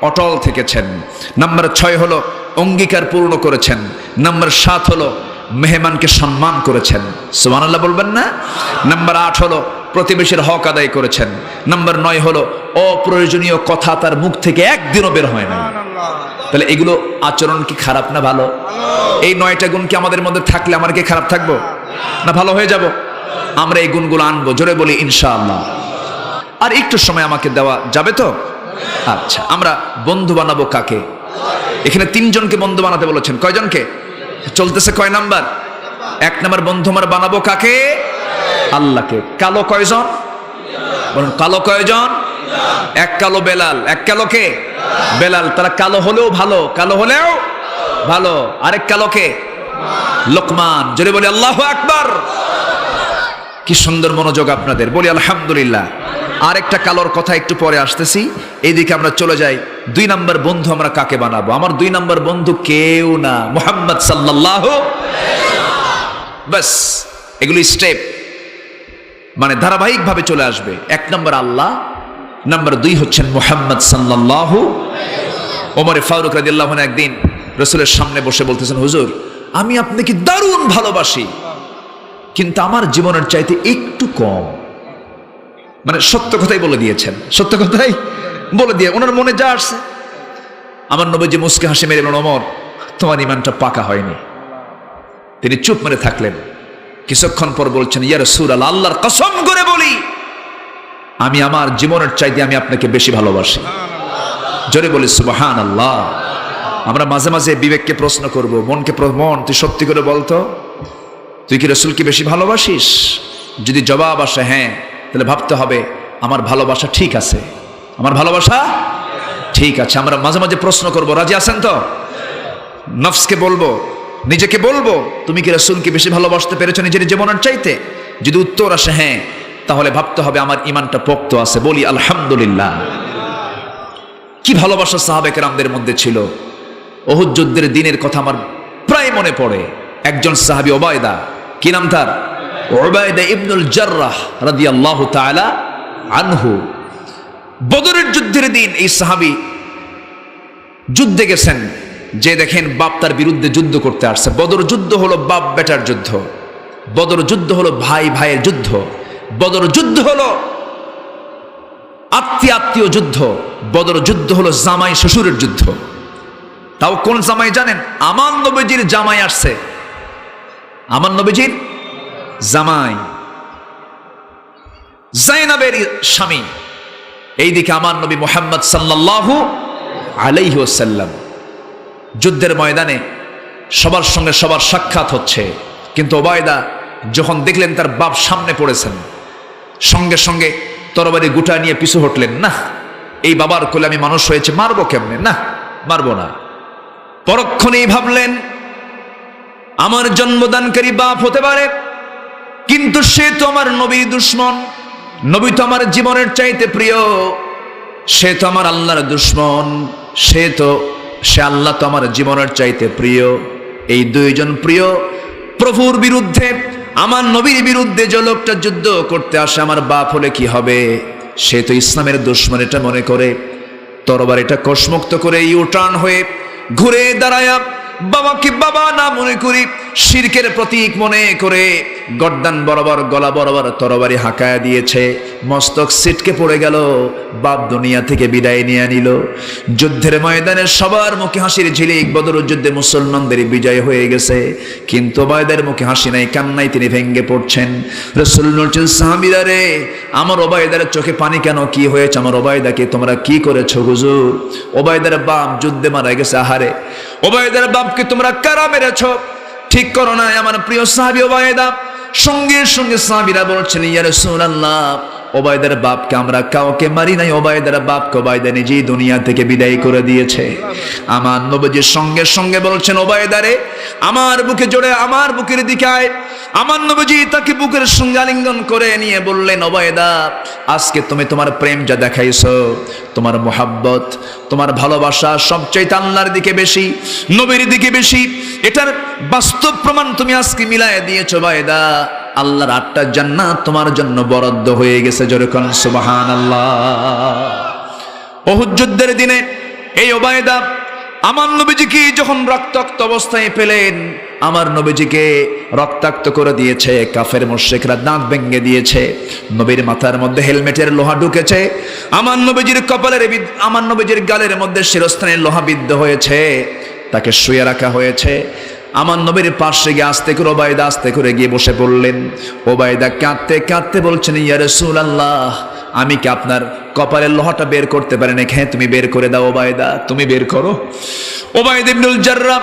অটল থেকেছেন, নাম্বার 6 হলো অঙ্গীকার পূর্ণ করেছেন, নাম্বার 7 হলো মেহমানকে সম্মান করেছেন, সুবহানাল্লাহ বলবেন না? নাম্বার 8 হলো প্রতিবেশীর হক আদায় করেছেন, নাম্বার 9 হলো অপ্রয়োজনীয় কথা তার মুখ থেকে একদিনও বের হয় না। তাহলে এগুলো আচরণ কি খারাপ না ভালো? এই 9টা গুণ কি আমাদের মধ্যে থাকলে আমরা কি খারাপ থাকবো না ভালো হয়ে যাব? আমরা এই গুণগুলো আনবো, জোরে বলি ইনশাআল্লাহ। আর একটু সময় আমাকে দেওয়া যাবে তো? আচ্ছা, আমরা বন্ধু বানাবো কাকে? এখানে 3 জনকে বন্ধু বানাতে বলেছেন। কয়জনকে চলতেছে? কয় নাম্বার? 1 নাম্বার বন্ধু আমরা বানাবো কাকে? আল্লাহকে। কালো কয়জন? বলুন, কালো কয়জন? 1 কালো বেলাল। 1 কালো কে? বেলাল। তারা কালো হলেও ভালো, কালো হলেও ভালো। আরেক কালো কে? লোকমান। জোরে বলি আল্লাহু আকবার। কি সুন্দর মনোযোগ আপনাদের, বলি আলহামদুলিল্লাহ। আরেকটা কালোর কথা একটু পরে আসতেছি, এইদিকে আমরা চলে যাই। 2 নাম্বার বন্ধু আমরা কাকে বানাবো? আমার 2 নাম্বার বন্ধু কেউ না, মুহাম্মদ সাল্লাল্লাহু। বাস, এগুলো স্টেপ, মানে ধারাবাহিক ভাবে চলে আসবে। 1 নাম্বার আল্লাহ, নাম্বার 2 হচ্ছেন মুহাম্মদ সাল্লাল্লাহু। ওমর ফারুক রাদিয়াল্লাহু আনহু একদিন রাসূলের সামনে বসে বলতেছেন, হুজুর আমি আপনাকে দারুণ ভালোবাসি, কিন্তু আমার জীবনের চাইতে একটু কম। মানে সত্য কথাই বলে দিয়েছেন, সত্য কথাই বলে দিয়ে ওনার মনে যা আসছে। আমার নবীজি মুস্কি হাসি মেরে বললেন, ওমর তোমার ঈমানটা পাকা হয়নি। তিনি চুপ মেরে থাকলেন। কিছুক্ষণ পর বলছেন, ইয়া রাসূলুল্লাহ, আল্লাহর কসম করে বলি আমি আমার জীবনের চাইতে আমি আপনাকে বেশি ভালোবাসি। জোরে বলি সুবহানাল্লাহ। আমরা মাঝে মাঝে বিবেককে প্রশ্ন করব, মনকে, মন তুই সত্যি করে বলতো, তুই কি রাসূলকে বেশি ভালোবাসিস? যদি জবাব আসে হ্যাঁ, তাহলে ভাবতে হবে আমার ভালোবাসা ঠিক আছে, আমার ভালোবাসা ঠিক আছে। আমরা মাঝে মাঝে প্রশ্ন করব, রাজি আছেন তো? নফসকে বলবো, নিজেকে বলবো, তুমি কি রাসূলকে বেশি ভালোবাসতে পেরেছো নিজের জীবনের চাইতে? যদি উত্তর আসে হ্যাঁ, তাহলে ভাবতে হবে আমার ঈমানটা পোক্ত আছে। বলি আলহামদুলিল্লাহ। কি ভালোবাসা সাহাবে কেরামদের মধ্যে ছিল। উহুদ যুদ্ধের দিনের কথা আমার প্রায় মনে পড়ে। একজন সাহাবী উবায়দা, কি নাম তার? উবায়দা ইবনুল জাররাহ রাদিয়াল্লাহু তাআলা আনহু। বদরের যুদ্ধের দিন এই সাহাবী যুদ্ধে গেছেন, যে দেখেন বাপ তার বিরুদ্ধে যুদ্ধ করতে আসছে। বদর যুদ্ধ হলো বাপ বেটার যুদ্ধ, বদর যুদ্ধ হলো ভাই ভাইয়ের যুদ্ধ, বদর যুদ্ধ হলো আত্মীয় যুদ্ধ, বদর যুদ্ধ হলো জামাই শ্বশুরের যুদ্ধ। তাও কোন জামাই জানেন? আমার নবীজির জামাই আসছে, আমার নবীজির জামাই জাইনাবের স্বামী। এইদিকে আমার নবী মুহাম্মদ সাল্লাল্লাহু আলাইহি ওয়াসাল্লাম যুদ্ধের ময়দানে সবার সঙ্গে সবার সাক্ষাৎ হচ্ছে। কিন্তু ওবায়দা যখন দেখলেন তার বাপ সামনে পড়েছেন, সঙ্গে সঙ্গে তরবারি গুটা নিয়ে পিছু হটলেন। না, এই বাবার কোলে আমি মানুষ হয়েছে, মারবো কেমনে? না, মারবো না। পরক্ষণেই ভাবলেন আমার জন্মদানকারী বাপ হতে পারে, কিন্তু সে তো আমার নবীর দুশ্মন, নবী তো আমার জীবনের চাইতে প্রিয়, সে তো আমার আল্লাহর দুশ্মন, সে আল্লাহ তো আমার জীবনের চাইতে প্রিয়। এই দুইজন প্রিয় প্রভুর বিরুদ্ধে, আমার নবীর বিরুদ্ধে যে লোকটা যুদ্ধ করতে আসে আমার বাপ হলে কি হবে? সে তো ইসলামের দুশ্মন এটা মনে করে তরবারিটা কসমুক্ত করে ইউটার্ন হয়ে ঘুরে দাঁড়ায়া বাবাকে বাবা না মনে করি, শিরকের প্রতীক মনে করে গর্দান বরাবর গলা বরাবর তরবারি হাঁকায়া দিয়েছে। মস্তক ছিটকে পড়ে গেল, বাপ দুনিয়া থেকে বিদায় নিয়ে নিল। যুদ্ধের ময়দানে সবার মুখে হাসির ঝিলিক, বদর যুদ্ধে মুসলমানদের বিজয় হয়ে গেছে, কিন্তু ওবায়দার মুখে হাসি নাই, কান্নায় তিনি ভেঙ্গে পড়ছেন। রাসূল বলছেন সাহাবীরা রে, আমার ওবায়দার চোখে পানি কেন? কি হয়েছে আমার ওবায়দাকে? তোমরা কি করেছো হুজুর? ওবায়দার বাপ যুদ্ধে মারা গেছে। আহারে, ওবায়দার বাপকে তোমরা কারা মেরেছো? ঠিক করো না আমার প্রিয় সাহাবী ওবায়দা। সঙ্গে সঙ্গে সাহাবীরা বলছেন ইয়া রাসূলুল্লাহ, ওবায়দার বাপকে আমরা কাউকে মারি নাই, ওবায়দার বাপকে ওবায়দা নিজেই দুনিয়া থেকে বিদায় করে দিয়েছে। আমার নবীজির সঙ্গে সঙ্গে বলছেন ওবায়দারে আমার বুকে জোরে, আমার বুকের দিকে আয়। আমার নবীজি তাকে বুকের সঙ্গে আলিঙ্গন করে নিয়ে বললেন ওবায়দা, আজকে তুমি তোমার প্রেম যা দেখাইছো, তোমার মোহাব্বত, তোমার ভালোবাসা সবচাইতে আল্লাহর দিকে বেশি, নবীর দিকে বেশি, এটার বাস্তব প্রমাণ তুমি আজকে মিলায় দিয়েছো ওবায়দা। আল্লাহর 8টা জান্নাত তোমার জন্য বরাদ্দ হয়ে গেছে। জোরে কোন সুবহানাল্লাহ। উহুদ যুদ্ধের দিনে এই ওবায়দা আমার নবীজিকে যখন রক্তাক্ত অবস্থায় পেলেন, আমার নবীজিকে রক্তাক্ত করে দিয়েছে, কাফের মুশরিকরা দাঁত ভেঙে দিয়েছে, নবীর মাথার মধ্যে হেলমেটের লোহা ঢুকেছে, আমার নবীজির কপালের, আমার নবীজির গালের মধ্যে শিরস্থানে লোহা বিদ্ধ হয়েছে, তাকে শুয়ে রাখা হয়েছে। আমার নবীর পাশে গিয়ে আস্তে করে ওবায়দা আস্তে করে গিয়ে বসে পড়লেন। ওবায়দা কাঁদতে কাঁদতে বলছেন ইয়া রাসূলুল্লাহ, আমি কি আপনার কপালের লোহাটা বের করতে পারি না? হ্যাঁ তুমি বের করে দাও ওবায়দা, তুমি বের করো। ওবায়দা ইবনুল জাররাহ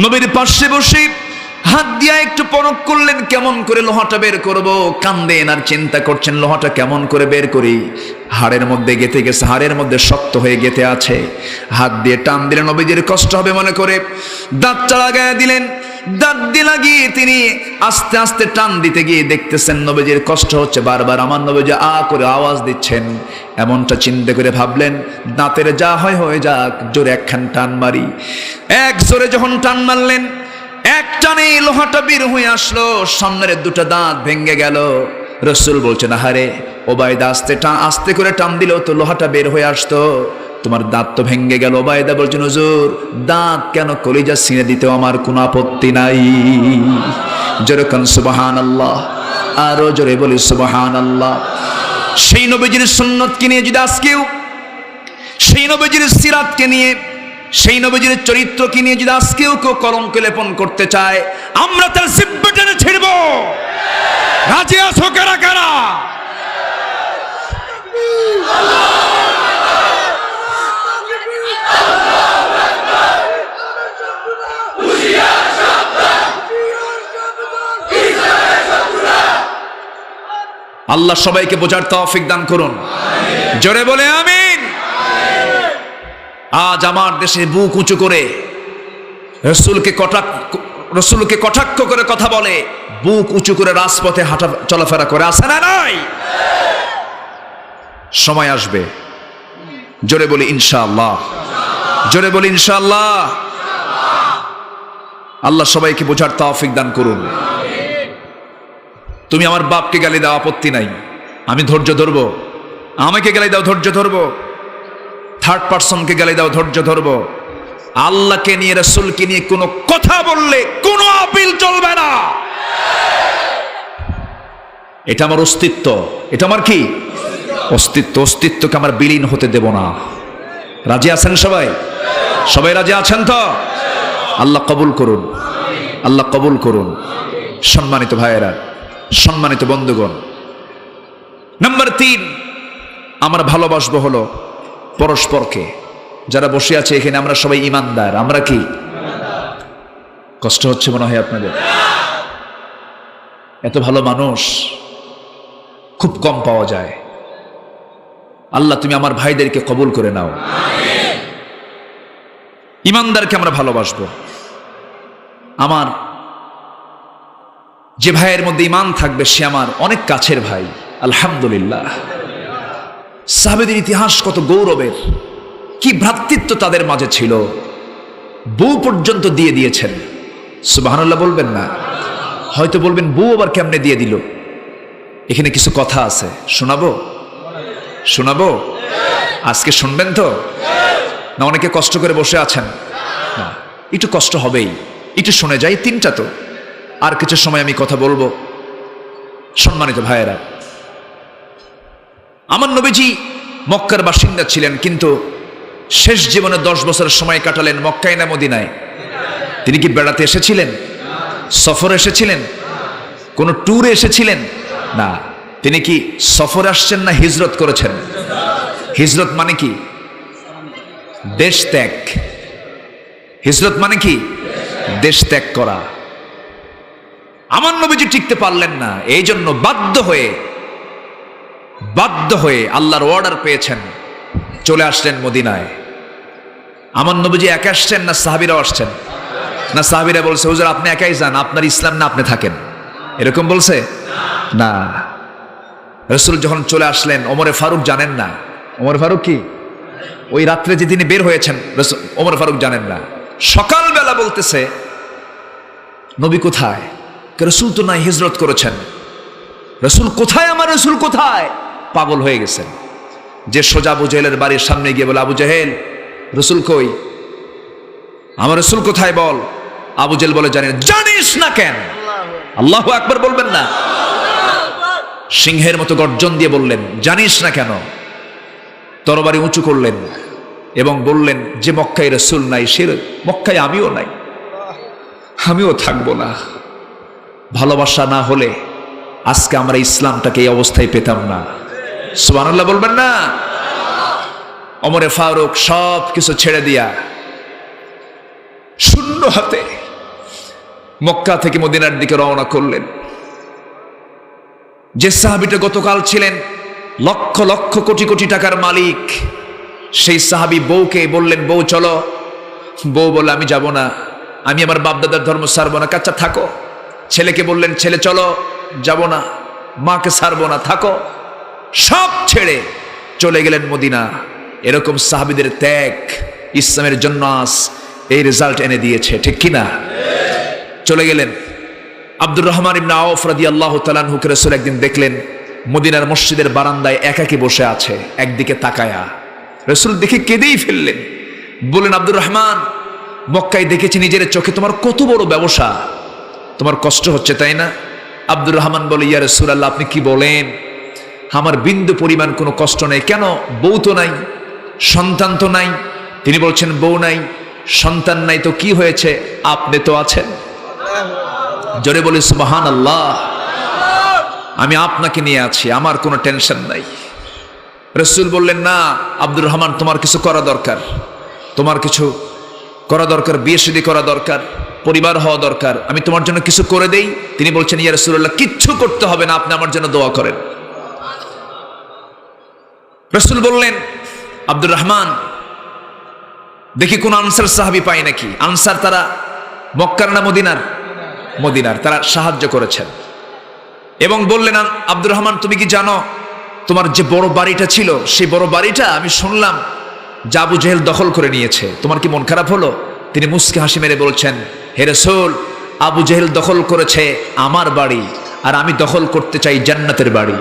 নবীর পাশে বসে হাত দিয়া একটু পরখ করলেন কেমন করে লোহাটা বের করব। কান্দেন আর চিন্তা করছেন লোহাটা কেমন করে বের করি। হাড়ের মধ্যে গেঁথে গেছে, হাড়ের মধ্যে শক্ত হয়ে গেঁথে আছে। হাত দিয়ে টান দিলেন, নবীজির কষ্ট হবে মনে করে দাঁতটা লাগায় দিলেন। দাঁত দিয়ে লাগিয়ে তিনি আস্তে আস্তে টান দিতে গিয়ে দেখতেছেন নবীজির কষ্ট হচ্ছে বারবার। আমার নবীজি আ করে আওয়াজ দিচ্ছেন। এমনটা চিন্তা করে ভাবলেন দাঁতের যা হয় হয়ে যাক, জোরে একখান টান মারি। এক জোরে যখন টান মারলেন, এক টানে লোহাটা বের হয়ে আসলো, সামনের 2টা দাঁত ভেঙে গেল। রাসূল বলছেন আহারে ওবায়দা আস্তে করে টান দিলেও তো লোহাটা বের হয়ে আসতো, তোমার দাঁত তো ভেঙে গেল। ওবায়দা বলছেন হুজুর দাঁত কেন, কলিজা ছিঁড়ে দিতেও আমার কোনো আপত্তি নাই। জোরে কোন সুবহানাল্লাহ, আরো জোরে বলি সুবহানাল্লাহ। সেই নবীজির সুন্নতকে নিয়ে যদি আজকেও, সেই নবীজির সিরাতকে নিয়ে, সেই নবীজির চরিত্রকে নিয়ে যদি আজকেও কেউ কলঙ্ক লেপন করতে চায়, আমরা তার জিহ্বা টেনে ছিঁড়ব। রাজি আছো কারা কারা? আল্লাহ সবাইকে বোঝার তৌফিক দান করুন, জোরে বলে আমিন। আজ আমার দেশে বুক উঁচু করে রসুলকে কটাক্ষ করে কথা বলে, বুক উঁচু করে রাজপথে হাঁটা চলাফেরা করে, আছে না নাই? সময় আসবে, জোরে বলি ইনশাআল্লাহ, জোরে বলি ইনশাআল্লাহ। আল্লাহ সবাইকে বোঝার তৌফিক দান করুন। তুমি আমার বাপকে গালি দাও আপত্তি নাই, আমি ধৈর্য ধরবো, আমাকে গালি দাও ধৈর্য ধরবো, থার্ড পার্সনকে গালি দাও ধৈর্য ধরবো, আল্লাহকে নিয়ে রাসূলকে নিয়ে কোনো কথা বললে কোনো আপিল চলবে না। এটা আমার অস্তিত্ব, এটা আমার কি অস্তিত্ব, অস্তিত্বকে আমার বিলীন হতে দেব না। রাজি আছেন সবাই? সবাই রাজি আছেন তো? আল্লাহ কবুল করুন, আল্লাহ কবুল করুন। সম্মানিত ভাইয়েরা, সম্মানিত বন্ধুগণ, নাম্বার 3 আমরা ভালোবাসবো হলো পরস্পরকে। যারা বসে আছে এখানে আমরা সবাই ইমানদার। আমরা কি কষ্ট হচ্ছে মনে হয় আপনাদের? এত ভালো মানুষ খুব কম পাওয়া যায়। আল্লাহ তুমি আমার ভাইদেরকে কবুল করে নাও। ইমানদারকে আমরা ভালোবাসবো। আমার যে ভাইয়ের মধ্যে ইমান থাকবে সে আমার অনেক কাছের ভাই। আলহামদুলিল্লাহ, সাহাবীদের ইতিহাস কত গৌরবের, কি ভ্রাতৃত্ব তাদের মাঝে ছিল, বউ পর্যন্ত দিয়ে দিয়েছেন। সুবহানাল্লাহ বলবেন না? হয়তো বলবেন বউ আবার কেমনে দিয়ে দিল? এখানে কিছু কথা আছে, শোনাবো? শোনাবো? আজকে শুনবেন তো? না অনেকে কষ্ট করে বসে আছেন? না, একটু কষ্ট হবেই, একটু শুনে যাই। 3টা তো, আর কিছু সময় আমি কথা বলবো। সম্মানিত ভাইয়েরা, আমার নবীজি মক্কার বাসিন্দা ছিলেন, কিন্তু শেষ জীবনে 10 বছর সময় কাটালেন মক্কায় না মদিনায়? তিনি কি বেড়াতে এসেছিলেন? সফর এসেছিলেন? কোন ট্যুরে এসেছিলেন? না, তিনি কি সফর আসছেন না হিজরত করেছেন? হিজরত মানে কি? দেশ ত্যাগ। হিজরত মানে কি? দেশ ত্যাগ করা। আমার নবীজি টিকতে পারলেন না, এই জন্য বাধ্য হয়ে আল্লাহর অর্ডার পেয়েছেন, চলে আসলেন মদিনায়। আমার নবীজি একা আসছেন না সাহাবীরাও আসছেন? না সাহাবীরা বলছে হুজুর আপনি একাই যান, আপনার ইসলাম না, আপনি থাকেন, এরকম বলছে না। রাসূল যখন চলে আসলেন, ওমরে ফারুক জানেন না। ওমর ফারুক কি ওই রাত্রে যে তিনি বের হয়েছেন, ওমর ফারুক জানেন না। সকালবেলা বলতেছে নবী কোথায়? রাসূল তো নাই, হিজরত করেছেন। রাসূল কোথায়? আমার রাসূল কোথায়? পাগল হয়ে গেছেন। যে সোজা আবু জেহেলের বাড়ির সামনে গিয়ে বলে, আবু জেহেল রাসূল কই? আমার রাসূল কোথায় বল। আবু জেহেল বলে জানেন। জানিস না কেন? আল্লাহু আকবার বলবেন না? সিংহের মতো গর্জন দিয়ে বললেন জানিস না কেন? তরবারি উঁচু করলেন এবং বললেন যে মক্কায় রাসূল নাই, সে মক্কায় আমিও নাই, আমিও থাকবো না। ভালোবাসা না হলে আজকে আমরা ইসলামটাকে এই অবস্থায় পেতাম না। সুবহানাল্লাহ বলবেন না? ওমরে ফারুক সব কিছু ছেড়ে দিয়া শূন্য হাতে মক্কা থেকে মদিনার দিকে রওনা করলেন। যে সাহাবীটা গতকাল ছিলেন লক্ষ লক্ষ কোটি কোটি টাকার মালিক, সেই সাহাবী বউকে বললেন বউ চলো। বউ বলল আমি যাব না, আমি আমার বাপদাদার ধর্ম ছাড়বো না। কাচ্চা থাকো। ছেলেকে বললেন ছেলে চলো, যাব না। মাকে ছাড়বো না, থাকো। সব ছেড়ে চলে গেলেন মদিনা। এরকম সাহাবীদের ত্যাগ ইসলামের জন্য আজ এই রেজাল্ট এনে দিয়েছে, ঠিক কিনা? চলে গেলেন। আব্দুর রহমান ইবনে আওফ রাদিয়াল্লাহু তাআলা আনহুকে রাসূল একদিন দেখলেন মদিনার মসজিদের বারান্দায় একাকী বসে আছে, একদিকে তাকায়া। রাসূল দেখে কেঁদেই ফেললেন। বললেন আব্দুর রহমান, মক্কায় দেখেছি নিজের চোখে তোমার কত বড় ব্যবসা, তোমার কষ্ট হচ্ছে তাই না? আব্দুর রহমান বলে ইয়া রাসূলুল্লাহ আপনি কি বলেন? আমার বিন্দু পরিমাণ কোনো কষ্ট নেই। কেন? বউ তো নাই, সন্তান তো নাই। তিনি বলছেন বউ নাই, সন্তান নাই, তো কি হয়েছে? আপনি তো আছেন। জোরে বলি সুবহানাল্লাহ। আমি আপনাকে নিয়ে আছি, আমার কোনো টেনশন নাই। রাসূল বললেন না আব্দুর রহমান তোমার কিছু করা দরকার, তোমার কিছু করা দরকার, বিয়ে শাদী করা দরকার, পরিবার হওয়া দরকার, আমি তোমার জন্য কিছু করে দেই। তিনি বলছেন ইয়া রাসূলুল্লাহ কিচ্ছু করতে হবে না, আপনি আমার জন্য দোয়া করেন। রাসূল বললেন আব্দুর রহমান দেখি কোন আনসার সাহাবী পাই নাকি। আনসার তারা মক্কার না মদিনার? মদিনার। তারা সাহায্য করেছেন এবং বললেন আব্দুর রহমান তুমি কি জানো তোমার যে বড় বাড়িটা ছিল সেই বড় বাড়িটা আমি শুনলাম যে আবু জেহেল দখল করে নিয়েছে, তোমার কি মন খারাপ হলো? তিনি মুস্কি হাসি মেরে বলছেন হে রাসূল আবু জেহেল দখল করেছে আমার বাড়ি, আর আমি দখল করতে চাই জান্নাতের বাড়ি।